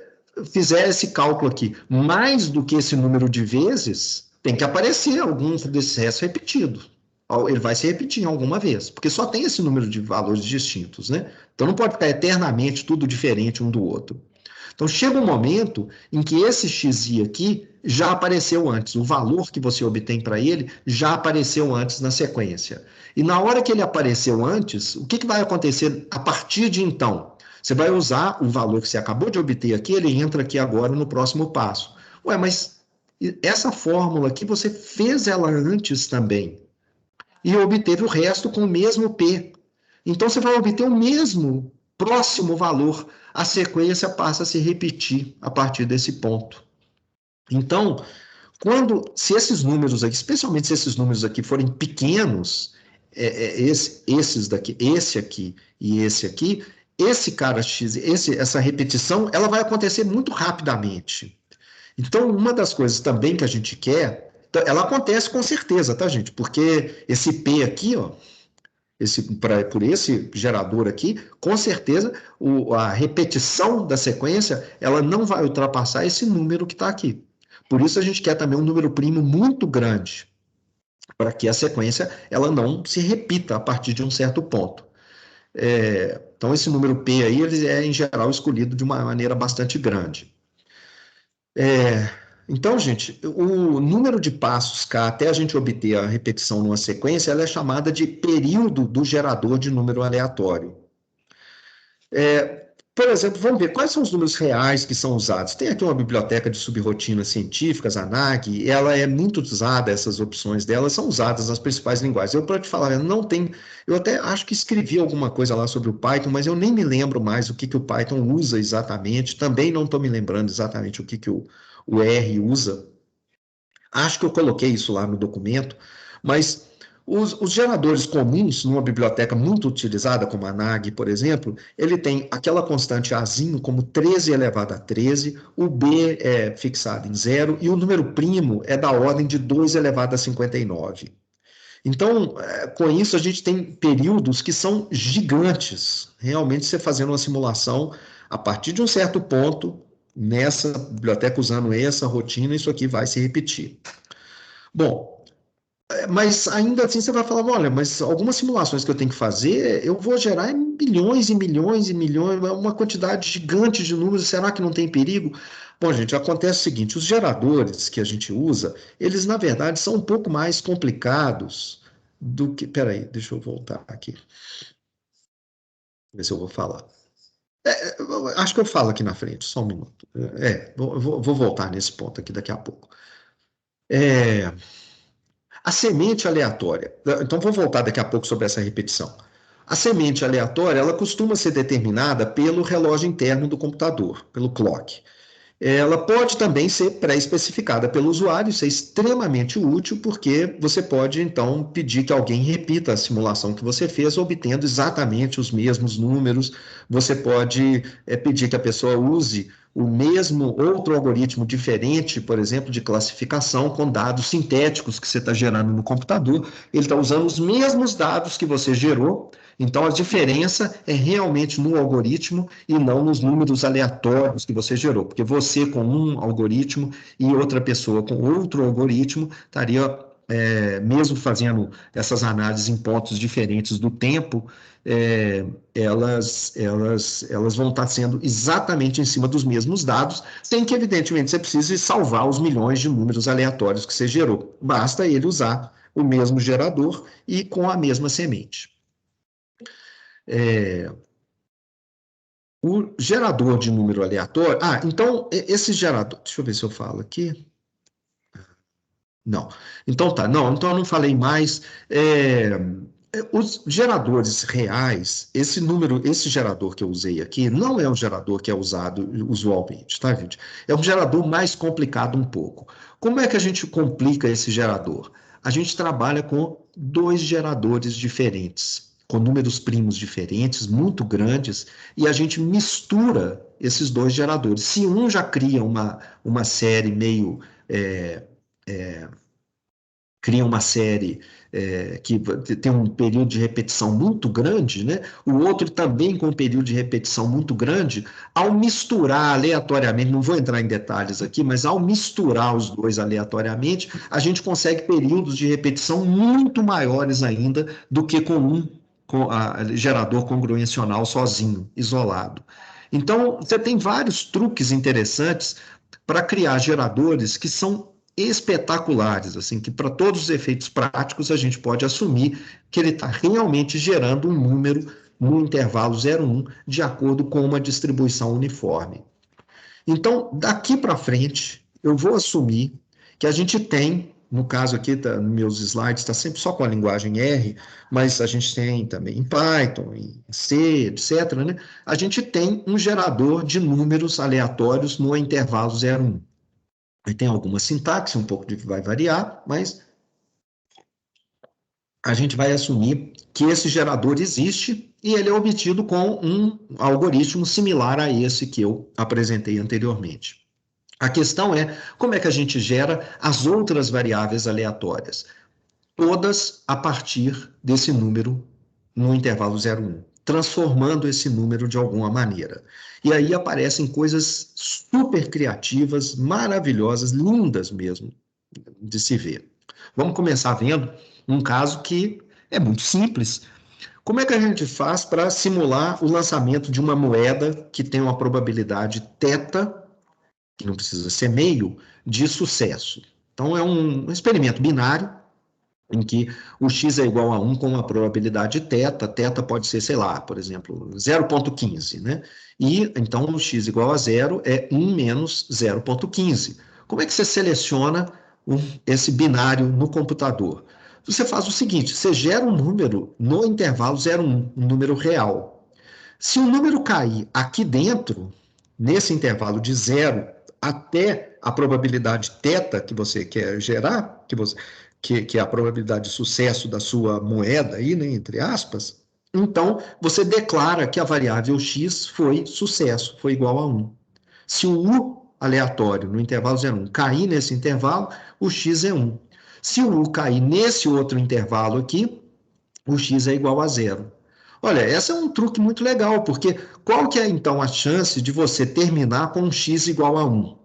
fizer esse cálculo aqui, mais do que esse número de vezes, tem que aparecer algum desses restos repetido. Ele vai se repetir em alguma vez, porque só tem esse número de valores distintos, né? Então não pode ficar eternamente tudo diferente um do outro. Então chega um momento em que esse xi aqui já apareceu antes, o valor que você obtém para ele já apareceu antes na sequência. E na hora que ele apareceu antes, o que vai acontecer a partir de então? Você vai usar o valor que você acabou de obter aqui, ele entra aqui agora no próximo passo. Ué, mas essa fórmula aqui você fez ela antes também e obteve o resto com o mesmo P. Então você vai obter o mesmo próximo valor. A sequência passa a se repetir a partir desse ponto. Então, se esses números aqui, especialmente se esses números aqui forem pequenos, esses daqui, esse aqui e esse aqui, esse cara X, essa repetição, ela vai acontecer muito rapidamente. Então, uma das coisas também que a gente quer, ela acontece com certeza, tá, gente? Porque esse P aqui, ó, por esse gerador aqui, com certeza, a repetição da sequência, ela não vai ultrapassar esse número que está aqui. Por isso a gente quer também um número primo muito grande, para que a sequência ela não se repita a partir de um certo ponto. Então, esse número P aí, ele é, em geral, escolhido de uma maneira bastante grande. Então, gente, o número de passos K até a gente obter a repetição numa sequência, ela é chamada de período do gerador de número aleatório. Por exemplo, vamos ver quais são os números reais que são usados. Tem aqui uma biblioteca de subrirotinas científicas, a NAG, ela é muito usada, essas opções dela são usadas nas principais linguagens. Eu, para te falar, eu até acho que escrevi alguma coisa lá sobre o Python, mas eu nem me lembro mais o que o Python usa exatamente, também não estou me lembrando exatamente o que o R usa. Acho que eu coloquei isso lá no documento, mas os geradores comuns, numa biblioteca muito utilizada, como a NAG, por exemplo, ele tem aquela constante Azinho como 13 elevado a 13, o B é fixado em 0, e o número primo é da ordem de 2 elevado a 59. Então, com isso, a gente tem períodos que são gigantes. Realmente, você fazendo uma simulação, a partir de um certo ponto, nessa biblioteca, usando essa rotina, isso aqui vai se repetir. Bom, mas ainda assim você vai falar, olha, mas algumas simulações que eu tenho que fazer, eu vou gerar milhões e milhões e milhões, uma quantidade gigante de números, será que não tem perigo? Bom, gente, acontece o seguinte, os geradores que a gente usa, eles na verdade são um pouco mais complicados do que... Peraí, deixa eu voltar aqui. Ver se eu vou falar. Acho que eu falo aqui na frente, só um minuto. Vou voltar nesse ponto aqui daqui a pouco. A semente aleatória. Então, vou voltar daqui a pouco sobre essa repetição. A semente aleatória, ela costuma ser determinada pelo relógio interno do computador, pelo clock. Ela pode também ser pré-especificada pelo usuário, isso é extremamente útil, porque você pode, então, pedir que alguém repita a simulação que você fez, obtendo exatamente os mesmos números. Você pode pedir que a pessoa use o mesmo outro algoritmo diferente, por exemplo, de classificação, com dados sintéticos que você está gerando no computador. Ele está usando os mesmos dados que você gerou, então a diferença é realmente no algoritmo e não nos números aleatórios que você gerou, porque você com um algoritmo e outra pessoa com outro algoritmo estaria mesmo fazendo essas análises em pontos diferentes do tempo, elas vão estar sendo exatamente em cima dos mesmos dados, sem que, evidentemente, você precise salvar os milhões de números aleatórios que você gerou. Basta ele usar o mesmo gerador e com a mesma semente. O gerador de número aleatório... então, esse gerador... Deixa eu ver se eu falo aqui. Não. Então tá, não, então eu não falei mais. Os geradores reais, esse gerador que eu usei aqui, não é um gerador que é usado usualmente, tá, gente? É um gerador mais complicado um pouco. Como é que a gente complica esse gerador? A gente trabalha com 2 geradores diferentes. com números primos diferentes, muito grandes, e a gente mistura esses dois geradores. Se um já cria uma série meio... cria uma série que tem um período de repetição muito grande, né? O outro também com um período de repetição muito grande, ao misturar aleatoriamente, não vou entrar em detalhes aqui, mas ao misturar os dois aleatoriamente, a gente consegue períodos de repetição muito maiores ainda do que com gerador congruencional sozinho, isolado. Então, você tem vários truques interessantes para criar geradores que são espetaculares, assim, que para todos os efeitos práticos a gente pode assumir que ele está realmente gerando um número no intervalo 0,1 de acordo com uma distribuição uniforme. Então, daqui para frente, eu vou assumir que a gente tem, no caso aqui, nos meus slides, está sempre só com a linguagem R, mas a gente tem também em Python, em C, etc., né? A gente tem um gerador de números aleatórios no intervalo 0,1. Aí tem alguma sintaxe, um pouco vai variar, mas a gente vai assumir que esse gerador existe e ele é obtido com um algoritmo similar a esse que eu apresentei anteriormente. A questão é como é que a gente gera as outras variáveis aleatórias, todas a partir desse número no intervalo 0,1, transformando esse número de alguma maneira. E aí aparecem coisas super criativas, maravilhosas, lindas mesmo de se ver. Vamos começar vendo um caso que é muito simples. Como é que a gente faz para simular o lançamento de uma moeda que tem uma probabilidade θ, que não precisa ser meio, de sucesso? Então, é um experimento binário, em que o x é igual a 1 com uma probabilidade θ pode ser, sei lá, por exemplo, 0,15, né? E, então, o x igual a 0 é 1 menos 0,15. Como é que você seleciona esse binário no computador? Você faz o seguinte, você gera um número no intervalo 0,1, um número real. Se o número cair aqui dentro, nesse intervalo de 0 até a probabilidade θ que você quer gerar, que é a probabilidade de sucesso da sua moeda, aí, né, entre aspas, então você declara que a variável x foi sucesso, foi igual a 1. Se o u aleatório no intervalo 0,1 cair nesse intervalo, o x é 1. Se o u cair nesse outro intervalo aqui, o x é igual a 0. Olha, esse é um truque muito legal, porque qual que é então a chance de você terminar com um x igual a 1?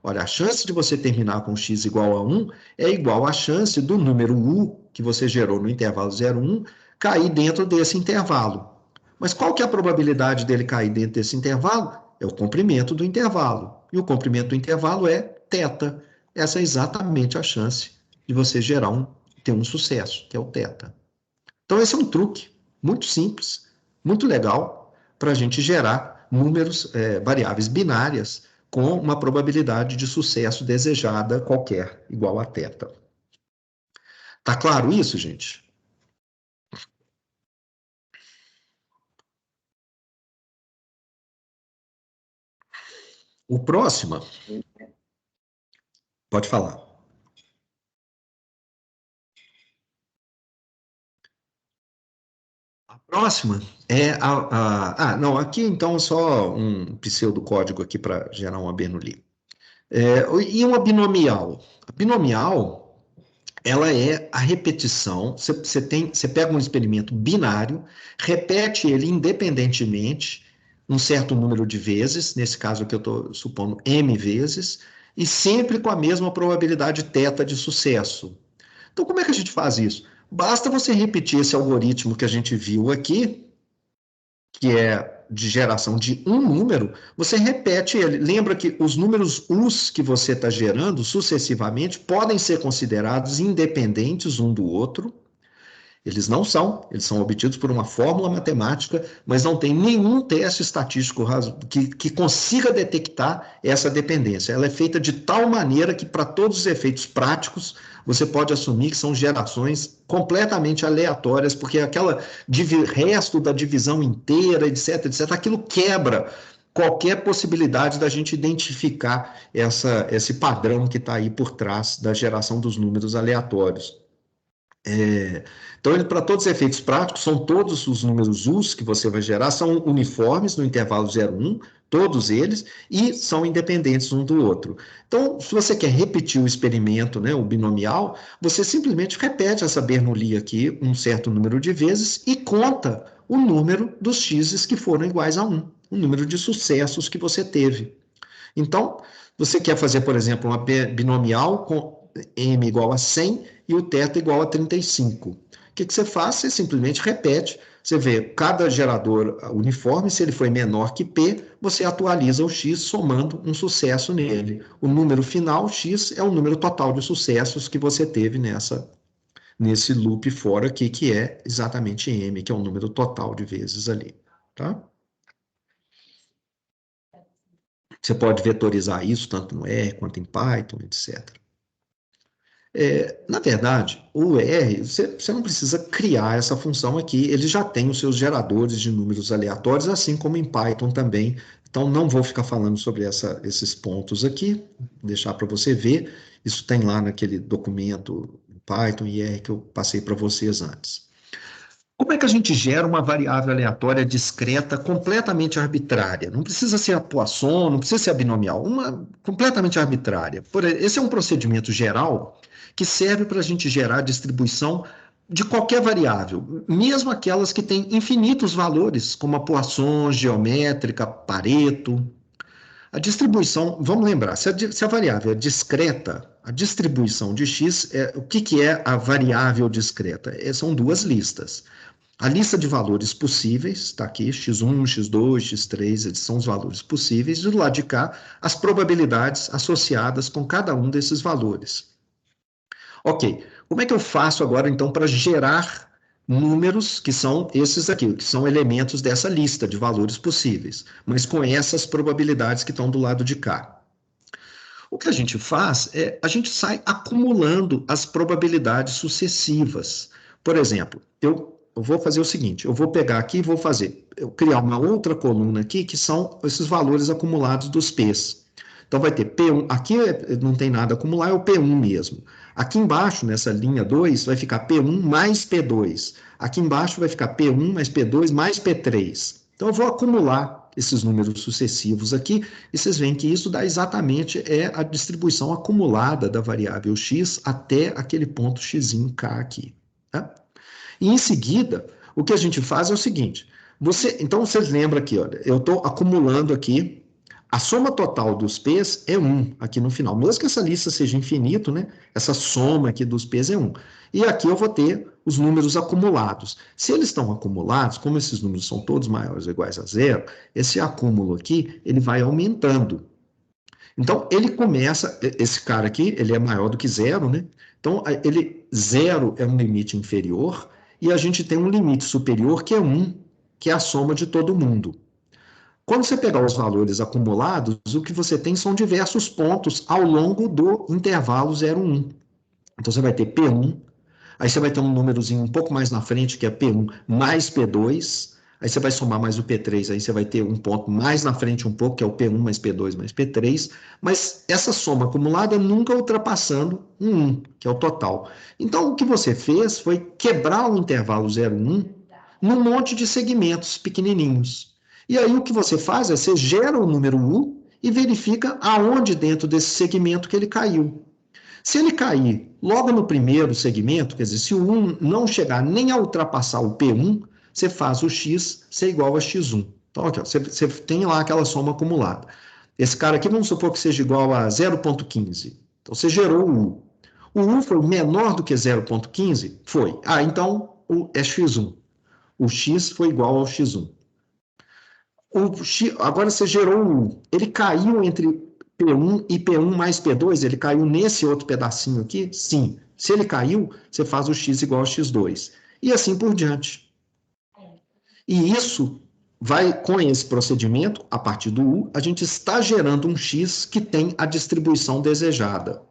Olha, a chance de você terminar com x igual a 1 é igual à chance do número u, que você gerou no intervalo 0,1, cair dentro desse intervalo. Mas qual que é a probabilidade dele cair dentro desse intervalo? É o comprimento do intervalo. E o comprimento do intervalo é θ. Essa é exatamente a chance de você ter um sucesso, que é o θ. Então, esse é um truque muito simples, muito legal, para a gente gerar números, variáveis binárias, com uma probabilidade de sucesso desejada qualquer, igual a θ. Tá claro isso, gente? O próximo, pode falar. A próxima é não, aqui então só um pseudocódigo aqui para gerar uma Bernoulli. E uma binomial? A binomial, ela é a repetição, você pega um experimento binário, repete ele independentemente um certo número de vezes, nesse caso aqui eu estou supondo m vezes, e sempre com a mesma probabilidade θ de sucesso. Então, como é que a gente faz isso? Basta você repetir esse algoritmo que a gente viu aqui, que é de geração de um número, você repete ele. Lembra que os números us que você está gerando sucessivamente podem ser considerados independentes um do outro. Eles não são, eles são obtidos por uma fórmula matemática, mas não tem nenhum teste estatístico que consiga detectar essa dependência. Ela é feita de tal maneira que, para todos os efeitos práticos, você pode assumir que são gerações completamente aleatórias, porque aquele resto da divisão inteira, etc., etc., aquilo quebra qualquer possibilidade da gente identificar esse padrão que está aí por trás da geração dos números aleatórios. Então, para todos os efeitos práticos, são todos os números U's que você vai gerar, são uniformes no intervalo 0, 1, todos eles, e são independentes um do outro. Então, se você quer repetir o experimento, né, o binomial, você simplesmente repete essa Bernoulli aqui um certo número de vezes e conta o número dos x's que foram iguais a 1, o número de sucessos que você teve. Então, você quer fazer, por exemplo, uma binomial com m igual a 100 e o θ igual a 35. O que você faz? Você simplesmente repete. Você vê cada gerador uniforme, se ele foi menor que P, você atualiza o X somando um sucesso nele. O número final, X, é o número total de sucessos que você teve nesse loop fora aqui, que é exatamente M, que é o número total de vezes ali. Tá? Você pode vetorizar isso tanto no R quanto em Python, etc. Na verdade, o R, você não precisa criar essa função aqui, ele já tem os seus geradores de números aleatórios, assim como em Python também. Então, não vou ficar falando sobre esses pontos aqui, deixar para você ver. Isso tem lá naquele documento Python e R que eu passei para vocês antes. Como é que a gente gera uma variável aleatória discreta completamente arbitrária? Não precisa ser a Poisson, não precisa ser a binomial, uma completamente arbitrária. Esse é um procedimento geral que serve para a gente gerar distribuição de qualquer variável, mesmo aquelas que têm infinitos valores, como a Poisson, geométrica, Pareto. A distribuição, vamos lembrar, se a variável é discreta, a distribuição de x, o que é a variável discreta? São duas listas. A lista de valores possíveis, está aqui, x1, x2, x3, eles são os valores possíveis, e do lado de cá, as probabilidades associadas com cada um desses valores. Ok, como é que eu faço agora, então, para gerar números que são esses aqui, que são elementos dessa lista de valores possíveis, mas com essas probabilidades que estão do lado de cá? O que a gente faz a gente sai acumulando as probabilidades sucessivas. Por exemplo, eu vou fazer o seguinte, eu vou pegar aqui e vou criar uma outra coluna aqui, que são esses valores acumulados dos P's. Então, vai ter P1, aqui não tem nada a acumular, é o P1 mesmo. Aqui embaixo, nessa linha 2, vai ficar P1 mais P2. Aqui embaixo vai ficar P1 mais P2 mais P3. Então, eu vou acumular esses números sucessivos aqui, e vocês veem que isso dá exatamente a distribuição acumulada da variável x até aquele ponto x'k aqui. Tá? E em seguida, o que a gente faz é o seguinte, então vocês lembram aqui, olha, eu estou acumulando aqui, a soma total dos P's é 1 aqui no final, mesmo que essa lista seja infinito, né? Essa soma aqui dos P's é 1. E aqui eu vou ter os números acumulados. Se eles estão acumulados, como esses números são todos maiores ou iguais a 0, esse acúmulo aqui, ele vai aumentando. Então, ele começa, esse cara aqui, ele é maior do que 0, né? Então, 0 é um limite inferior, e a gente tem um limite superior, que é 1, que é a soma de todo mundo. Quando você pegar os valores acumulados, o que você tem são diversos pontos ao longo do intervalo 0, 1. Então, você vai ter P1, aí você vai ter um númerozinho um pouco mais na frente, que é P1 mais P2, aí você vai somar mais o P3, aí você vai ter um ponto mais na frente um pouco, que é o P1 mais P2 mais P3, mas essa soma acumulada nunca ultrapassando um 1, que é o total. Então, o que você fez foi quebrar o intervalo 0, 1 num monte de segmentos pequenininhos. E aí o que você faz é, você gera o número U e verifica aonde dentro desse segmento que ele caiu. Se ele cair logo no primeiro segmento, quer dizer, se o 1 não chegar nem a ultrapassar o P1, você faz o X ser igual a X1. Então, aqui, ó, você tem lá aquela soma acumulada. Esse cara aqui, vamos supor que seja igual a 0,15. Então, você gerou o U. O U foi menor do que 0,15? Foi. Então, é X1. O X foi igual ao X1. Agora você gerou o U. Ele caiu entre P1 e P1 mais P2, ele caiu nesse outro pedacinho aqui? Sim. Se ele caiu, você faz o X igual a X2. E assim por diante. E isso vai, com esse procedimento, a partir do U, a gente está gerando um X que tem a distribuição desejada.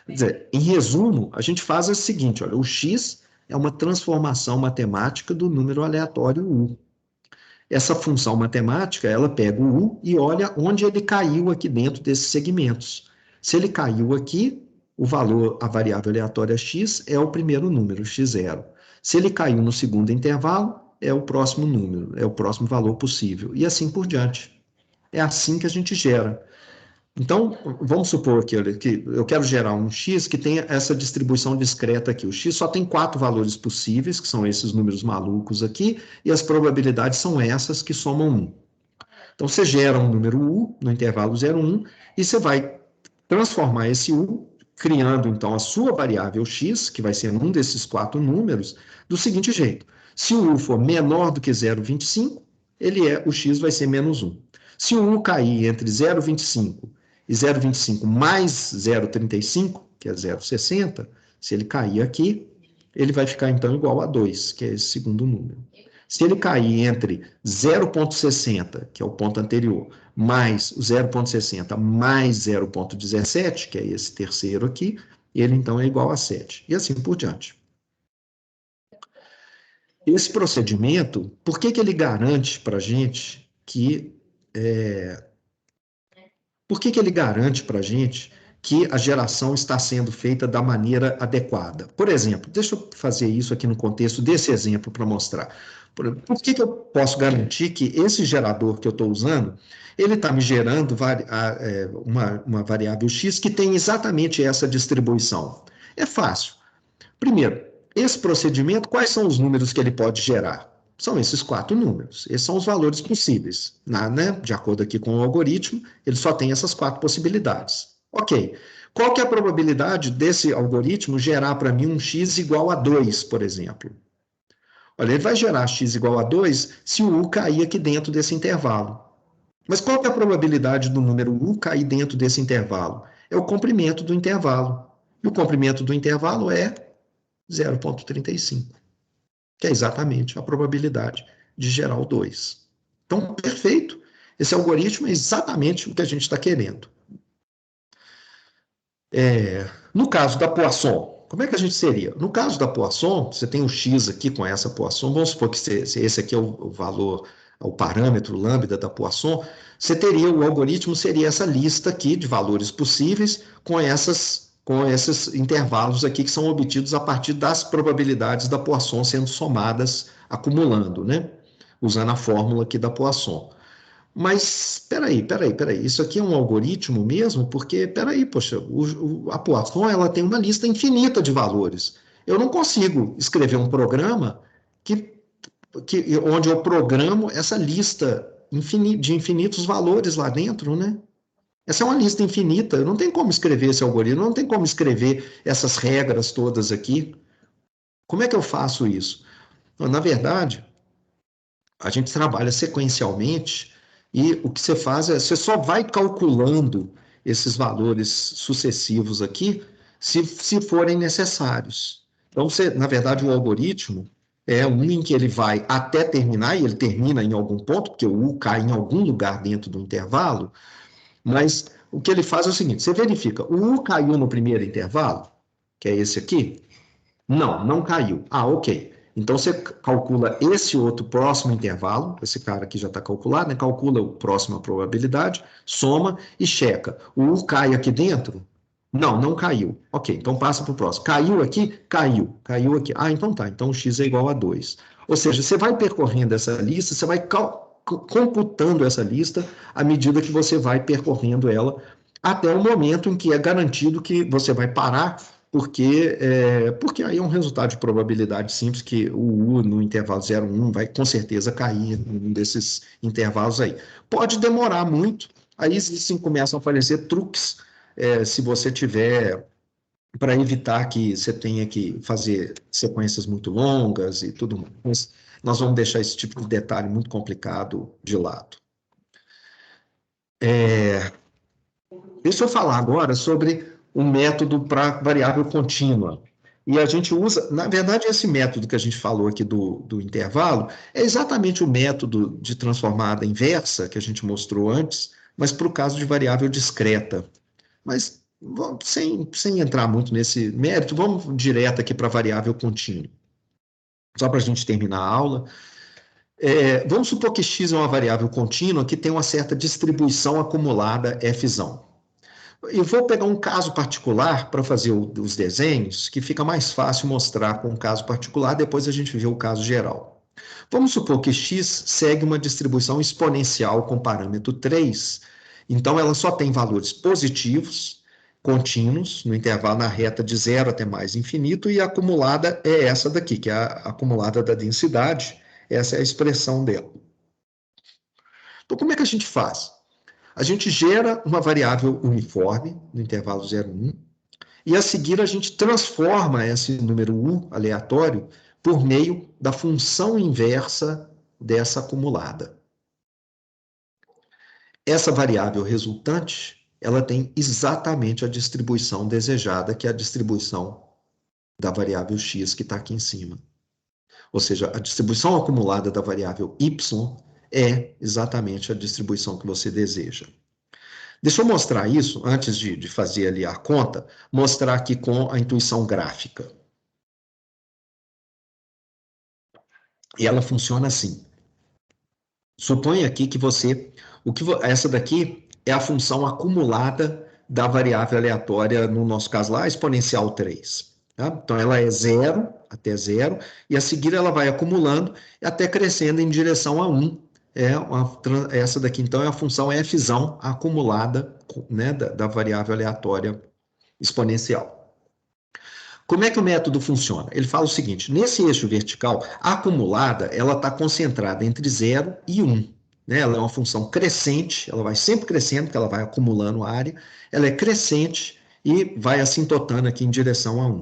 Quer dizer, em resumo, a gente faz o seguinte, olha, o X é uma transformação matemática do número aleatório U. Essa função matemática, ela pega o U e olha onde ele caiu aqui dentro desses segmentos. Se ele caiu aqui, o valor, a variável aleatória x é o primeiro número, x0. Se ele caiu no segundo intervalo, é o próximo número, é o próximo valor possível, e assim por diante. É assim que a gente gera. Então, vamos supor que eu quero gerar um x que tenha essa distribuição discreta aqui. O x só tem 4 valores possíveis, que são esses números malucos aqui, e as probabilidades são essas que somam 1. Então, você gera um número u no intervalo 0, 1, e você vai transformar esse u, criando, então, a sua variável x, que vai ser um desses 4 números, do seguinte jeito. Se o u for menor do que 0,25, o x vai ser menos 1. Se o u cair entre 0,25 e 0,25 mais 0,35, que é 0,60, se ele cair aqui, ele vai ficar, então, igual a 2, que é esse segundo número. Se ele cair entre 0,60, que é o ponto anterior, mais o 0,60 mais 0,17, que é esse terceiro aqui, ele, então, é igual a 7. E assim por diante. Esse procedimento, por que ele garante para a gente que... Por que ele garante para a gente que a geração está sendo feita da maneira adequada? Por exemplo, deixa eu fazer isso aqui no contexto desse exemplo para mostrar. Por que eu posso garantir que esse gerador que eu estou usando, ele está me gerando uma variável x que tem exatamente essa distribuição? É fácil. Primeiro, esse procedimento, quais são os números que ele pode gerar? São esses 4 números. Esses são os valores possíveis. Né? De acordo aqui com o algoritmo, ele só tem essas 4 possibilidades. Ok. Qual que é a probabilidade desse algoritmo gerar para mim um x igual a 2, por exemplo? Olha, ele vai gerar x igual a 2 se o u cair aqui dentro desse intervalo. Mas qual que é a probabilidade do número u cair dentro desse intervalo? É o comprimento do intervalo. E o comprimento do intervalo é 0,35. Que é exatamente a probabilidade de gerar o 2. Então, perfeito. Esse algoritmo é exatamente o que a gente está querendo. No caso da Poisson, como é que a gente seria? No caso da Poisson, você tem um x aqui com essa Poisson, vamos supor que esse aqui é o valor, o parâmetro lambda da Poisson, você teria, o algoritmo seria essa lista aqui de valores possíveis com esses intervalos aqui que são obtidos a partir das probabilidades da Poisson sendo somadas, acumulando, né? Usando a fórmula aqui da Poisson. Mas, peraí, isso aqui é um algoritmo mesmo? Porque, poxa, a Poisson, ela tem uma lista infinita de valores. Eu não consigo escrever um programa onde eu programo essa lista de infinitos valores lá dentro, né? Essa é uma lista infinita, eu não tenho como escrever esse algoritmo, não tem como escrever essas regras todas aqui. Como é que eu faço isso? Na verdade, a gente trabalha sequencialmente e o que você faz é, você só vai calculando esses valores sucessivos aqui se forem necessários. Então, na verdade, o algoritmo é um em que ele vai até terminar, e ele termina em algum ponto, porque o u cai em algum lugar dentro do intervalo, mas o que ele faz é o seguinte, você verifica, o u caiu no primeiro intervalo, que é esse aqui? Não caiu. Ah, ok. Então, você calcula esse outro próximo intervalo, esse cara aqui já está calculado, né? Calcula o próximo a probabilidade, soma e checa. O u cai aqui dentro? Não caiu. Ok, então passa para o próximo. Caiu aqui? Caiu. Caiu aqui. Ah, então tá. Então, x é igual a 2. Ou seja, você vai percorrendo essa lista, você vai computando essa lista à medida que você vai percorrendo ela, até o momento em que é garantido que você vai parar, porque aí é um resultado de probabilidade simples, que o U no intervalo 0, 1 vai com certeza cair num desses intervalos aí. Pode demorar muito, aí sim começam a aparecer truques, se você tiver, para evitar que você tenha que fazer sequências muito longas e tudo mais. Mas nós vamos deixar esse tipo de detalhe muito complicado de lado. Deixa eu falar agora sobre um método para variável contínua. E a gente usa, na verdade, esse método que a gente falou aqui do intervalo é exatamente o método de transformada inversa que a gente mostrou antes, mas para o caso de variável discreta. Mas sem entrar muito nesse mérito, vamos direto aqui para a variável contínua. Só para a gente terminar a aula. Vamos supor que x é uma variável contínua que tem uma certa distribuição acumulada f. Eu vou pegar um caso particular para fazer os desenhos, que fica mais fácil mostrar com um caso particular, depois a gente vê o caso geral. Vamos supor que x segue uma distribuição exponencial com parâmetro 3, então ela só tem valores positivos, contínuos, no intervalo na reta de 0 até mais infinito, e a acumulada é essa daqui, que é a acumulada da densidade, essa é a expressão dela. Então, como é que a gente faz? A gente gera uma variável uniforme no intervalo 0, 1, e a seguir a gente transforma esse número u aleatório por meio da função inversa dessa acumulada. Essa variável resultante, ela tem exatamente a distribuição desejada, que é a distribuição da variável x que está aqui em cima. Ou seja, a distribuição acumulada da variável y é exatamente a distribuição que você deseja. Deixa eu mostrar isso, antes de fazer ali a conta, mostrar aqui com a intuição gráfica. E ela funciona assim. Suponha aqui que essa daqui é a função acumulada da variável aleatória, no nosso caso lá, exponencial 3. Tá? Então, ela é 0 até 0, e a seguir ela vai acumulando até crescendo em direção a 1. Essa daqui, então, é a função f acumulada, né, da variável aleatória exponencial. Como é que o método funciona? Ele fala o seguinte: nesse eixo vertical, a acumulada ela está concentrada entre 0 e 1. Né? Ela é uma função crescente, ela vai sempre crescendo, porque ela vai acumulando área. Ela é crescente e vai assintotando aqui em direção a 1.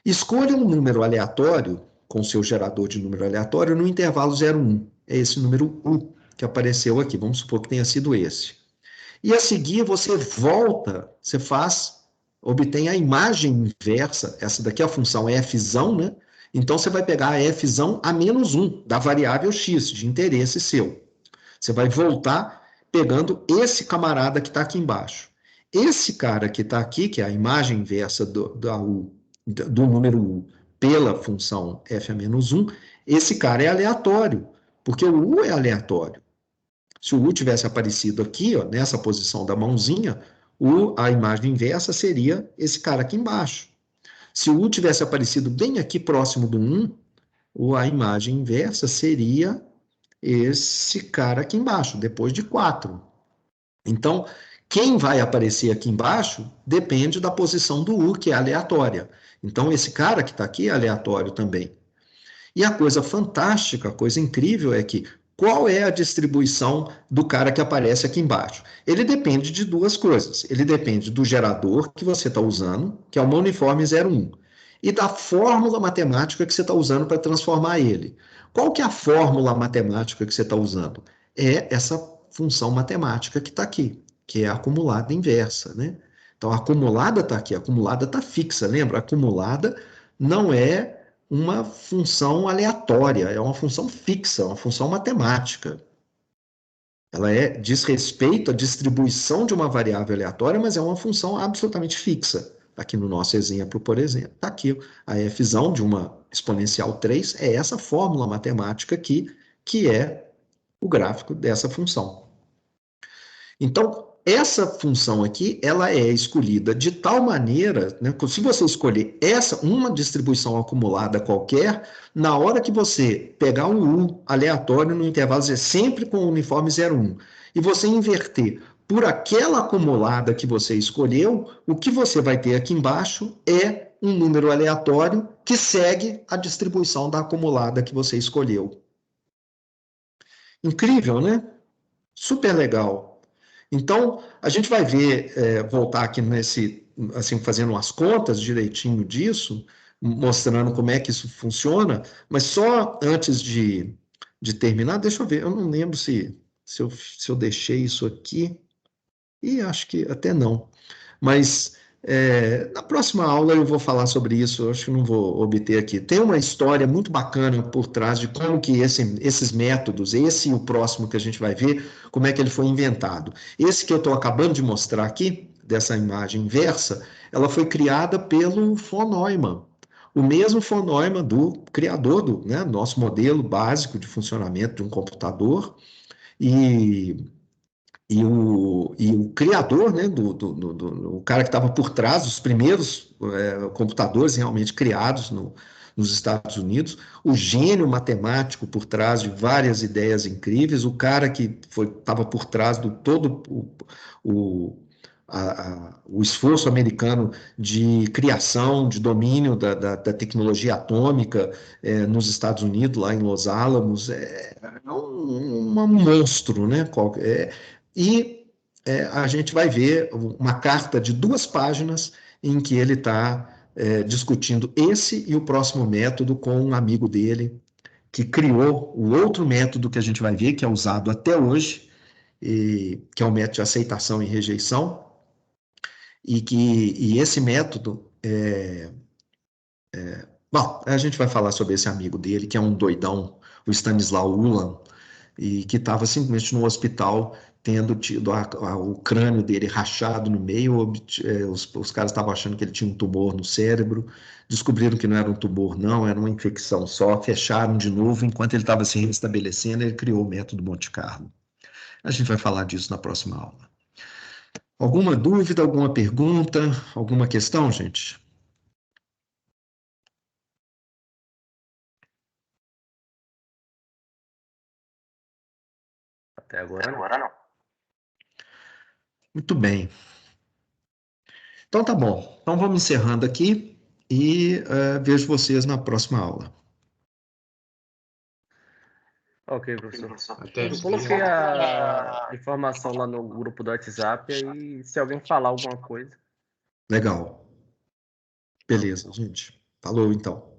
Escolha um número aleatório, com seu gerador de número aleatório, no intervalo 0, 1. É esse número u que apareceu aqui. Vamos supor que tenha sido esse. E a seguir, você volta, obtém a imagem inversa, essa daqui é a função f, né? Então, você vai pegar a f a menos 1, da variável x, de interesse seu. Você vai voltar pegando esse camarada que está aqui embaixo. Esse cara que está aqui, que é a imagem inversa do número u pela função f a menos 1, esse cara é aleatório, porque o u é aleatório. Se o u tivesse aparecido aqui, ó, nessa posição da mãozinha, a imagem inversa seria esse cara aqui embaixo. Se o u tivesse aparecido bem aqui próximo do 1, a imagem inversa seria esse cara aqui embaixo, depois de 4. Então, quem vai aparecer aqui embaixo depende da posição do u, que é aleatória. Então, esse cara que está aqui é aleatório também. E a coisa fantástica, a coisa incrível é que qual é a distribuição do cara que aparece aqui embaixo? Ele depende de duas coisas. Ele depende do gerador que você está usando, que é uma uniforme 0,1, e da fórmula matemática que você está usando para transformar ele. Qual que é a fórmula matemática que você está usando? É essa função matemática que está aqui, que é a acumulada inversa, né? Então, a acumulada está aqui, a acumulada está fixa, lembra? A acumulada não é uma função aleatória, é uma função fixa, uma função matemática. Ela diz respeito à distribuição de uma variável aleatória, mas é uma função absolutamente fixa. Aqui no nosso exemplo, por exemplo, está aqui a f de uma exponencial 3, é essa fórmula matemática aqui, que é o gráfico dessa função. Então, essa função aqui, ela é escolhida de tal maneira, né, se você escolher uma distribuição acumulada qualquer, na hora que você pegar um u aleatório no intervalo, sempre com o uniforme 0,1, e você inverter por aquela acumulada que você escolheu, o que você vai ter aqui embaixo é um número aleatório que segue a distribuição da acumulada que você escolheu. Incrível, né? Super legal. Então, a gente vai ver, voltar aqui assim, fazendo umas contas direitinho disso, mostrando como é que isso funciona, mas só antes de terminar, deixa eu ver, eu não lembro se eu deixei isso aqui, e acho que até não, mas na próxima aula eu vou falar sobre isso, eu acho que não vou obter aqui. Tem uma história muito bacana por trás de como que esses métodos, esse e o próximo que a gente vai ver, como é que ele foi inventado. Esse que eu estou acabando de mostrar aqui, dessa imagem inversa, ela foi criada pelo von Neumann, o mesmo von Neumann do criador do nosso modelo básico de funcionamento de um computador, e E o criador, né, o cara que estava por trás dos primeiros computadores realmente criados nos Estados Unidos, o gênio matemático por trás de várias ideias incríveis, o cara que estava por trás do todo o esforço americano de criação, de domínio da tecnologia atômica nos Estados Unidos, lá em Los Alamos, um monstro, né? E a gente vai ver uma carta de 2 páginas em que ele está discutindo esse e o próximo método com um amigo dele, que criou o outro método que a gente vai ver, que é usado até hoje, que é o método de aceitação e rejeição, e esse método, bom, a gente vai falar sobre esse amigo dele, que é um doidão, o Stanislaw Ulam, e que estava simplesmente no hospital tendo tido o crânio dele rachado no meio, os caras estavam achando que ele tinha um tumor no cérebro, descobriram que não era um tumor não, era uma infecção só, fecharam de novo, enquanto ele estava se restabelecendo, ele criou o método Monte Carlo. A gente vai falar disso na próxima aula. Alguma dúvida, alguma pergunta, alguma questão, gente? Até agora não. Muito bem. Então tá bom. Então vamos encerrando aqui e vejo vocês na próxima aula. Ok, professor. Até Eu coloquei a informação lá no grupo do WhatsApp, aí se alguém falar alguma coisa. Legal. Beleza, gente. Falou então.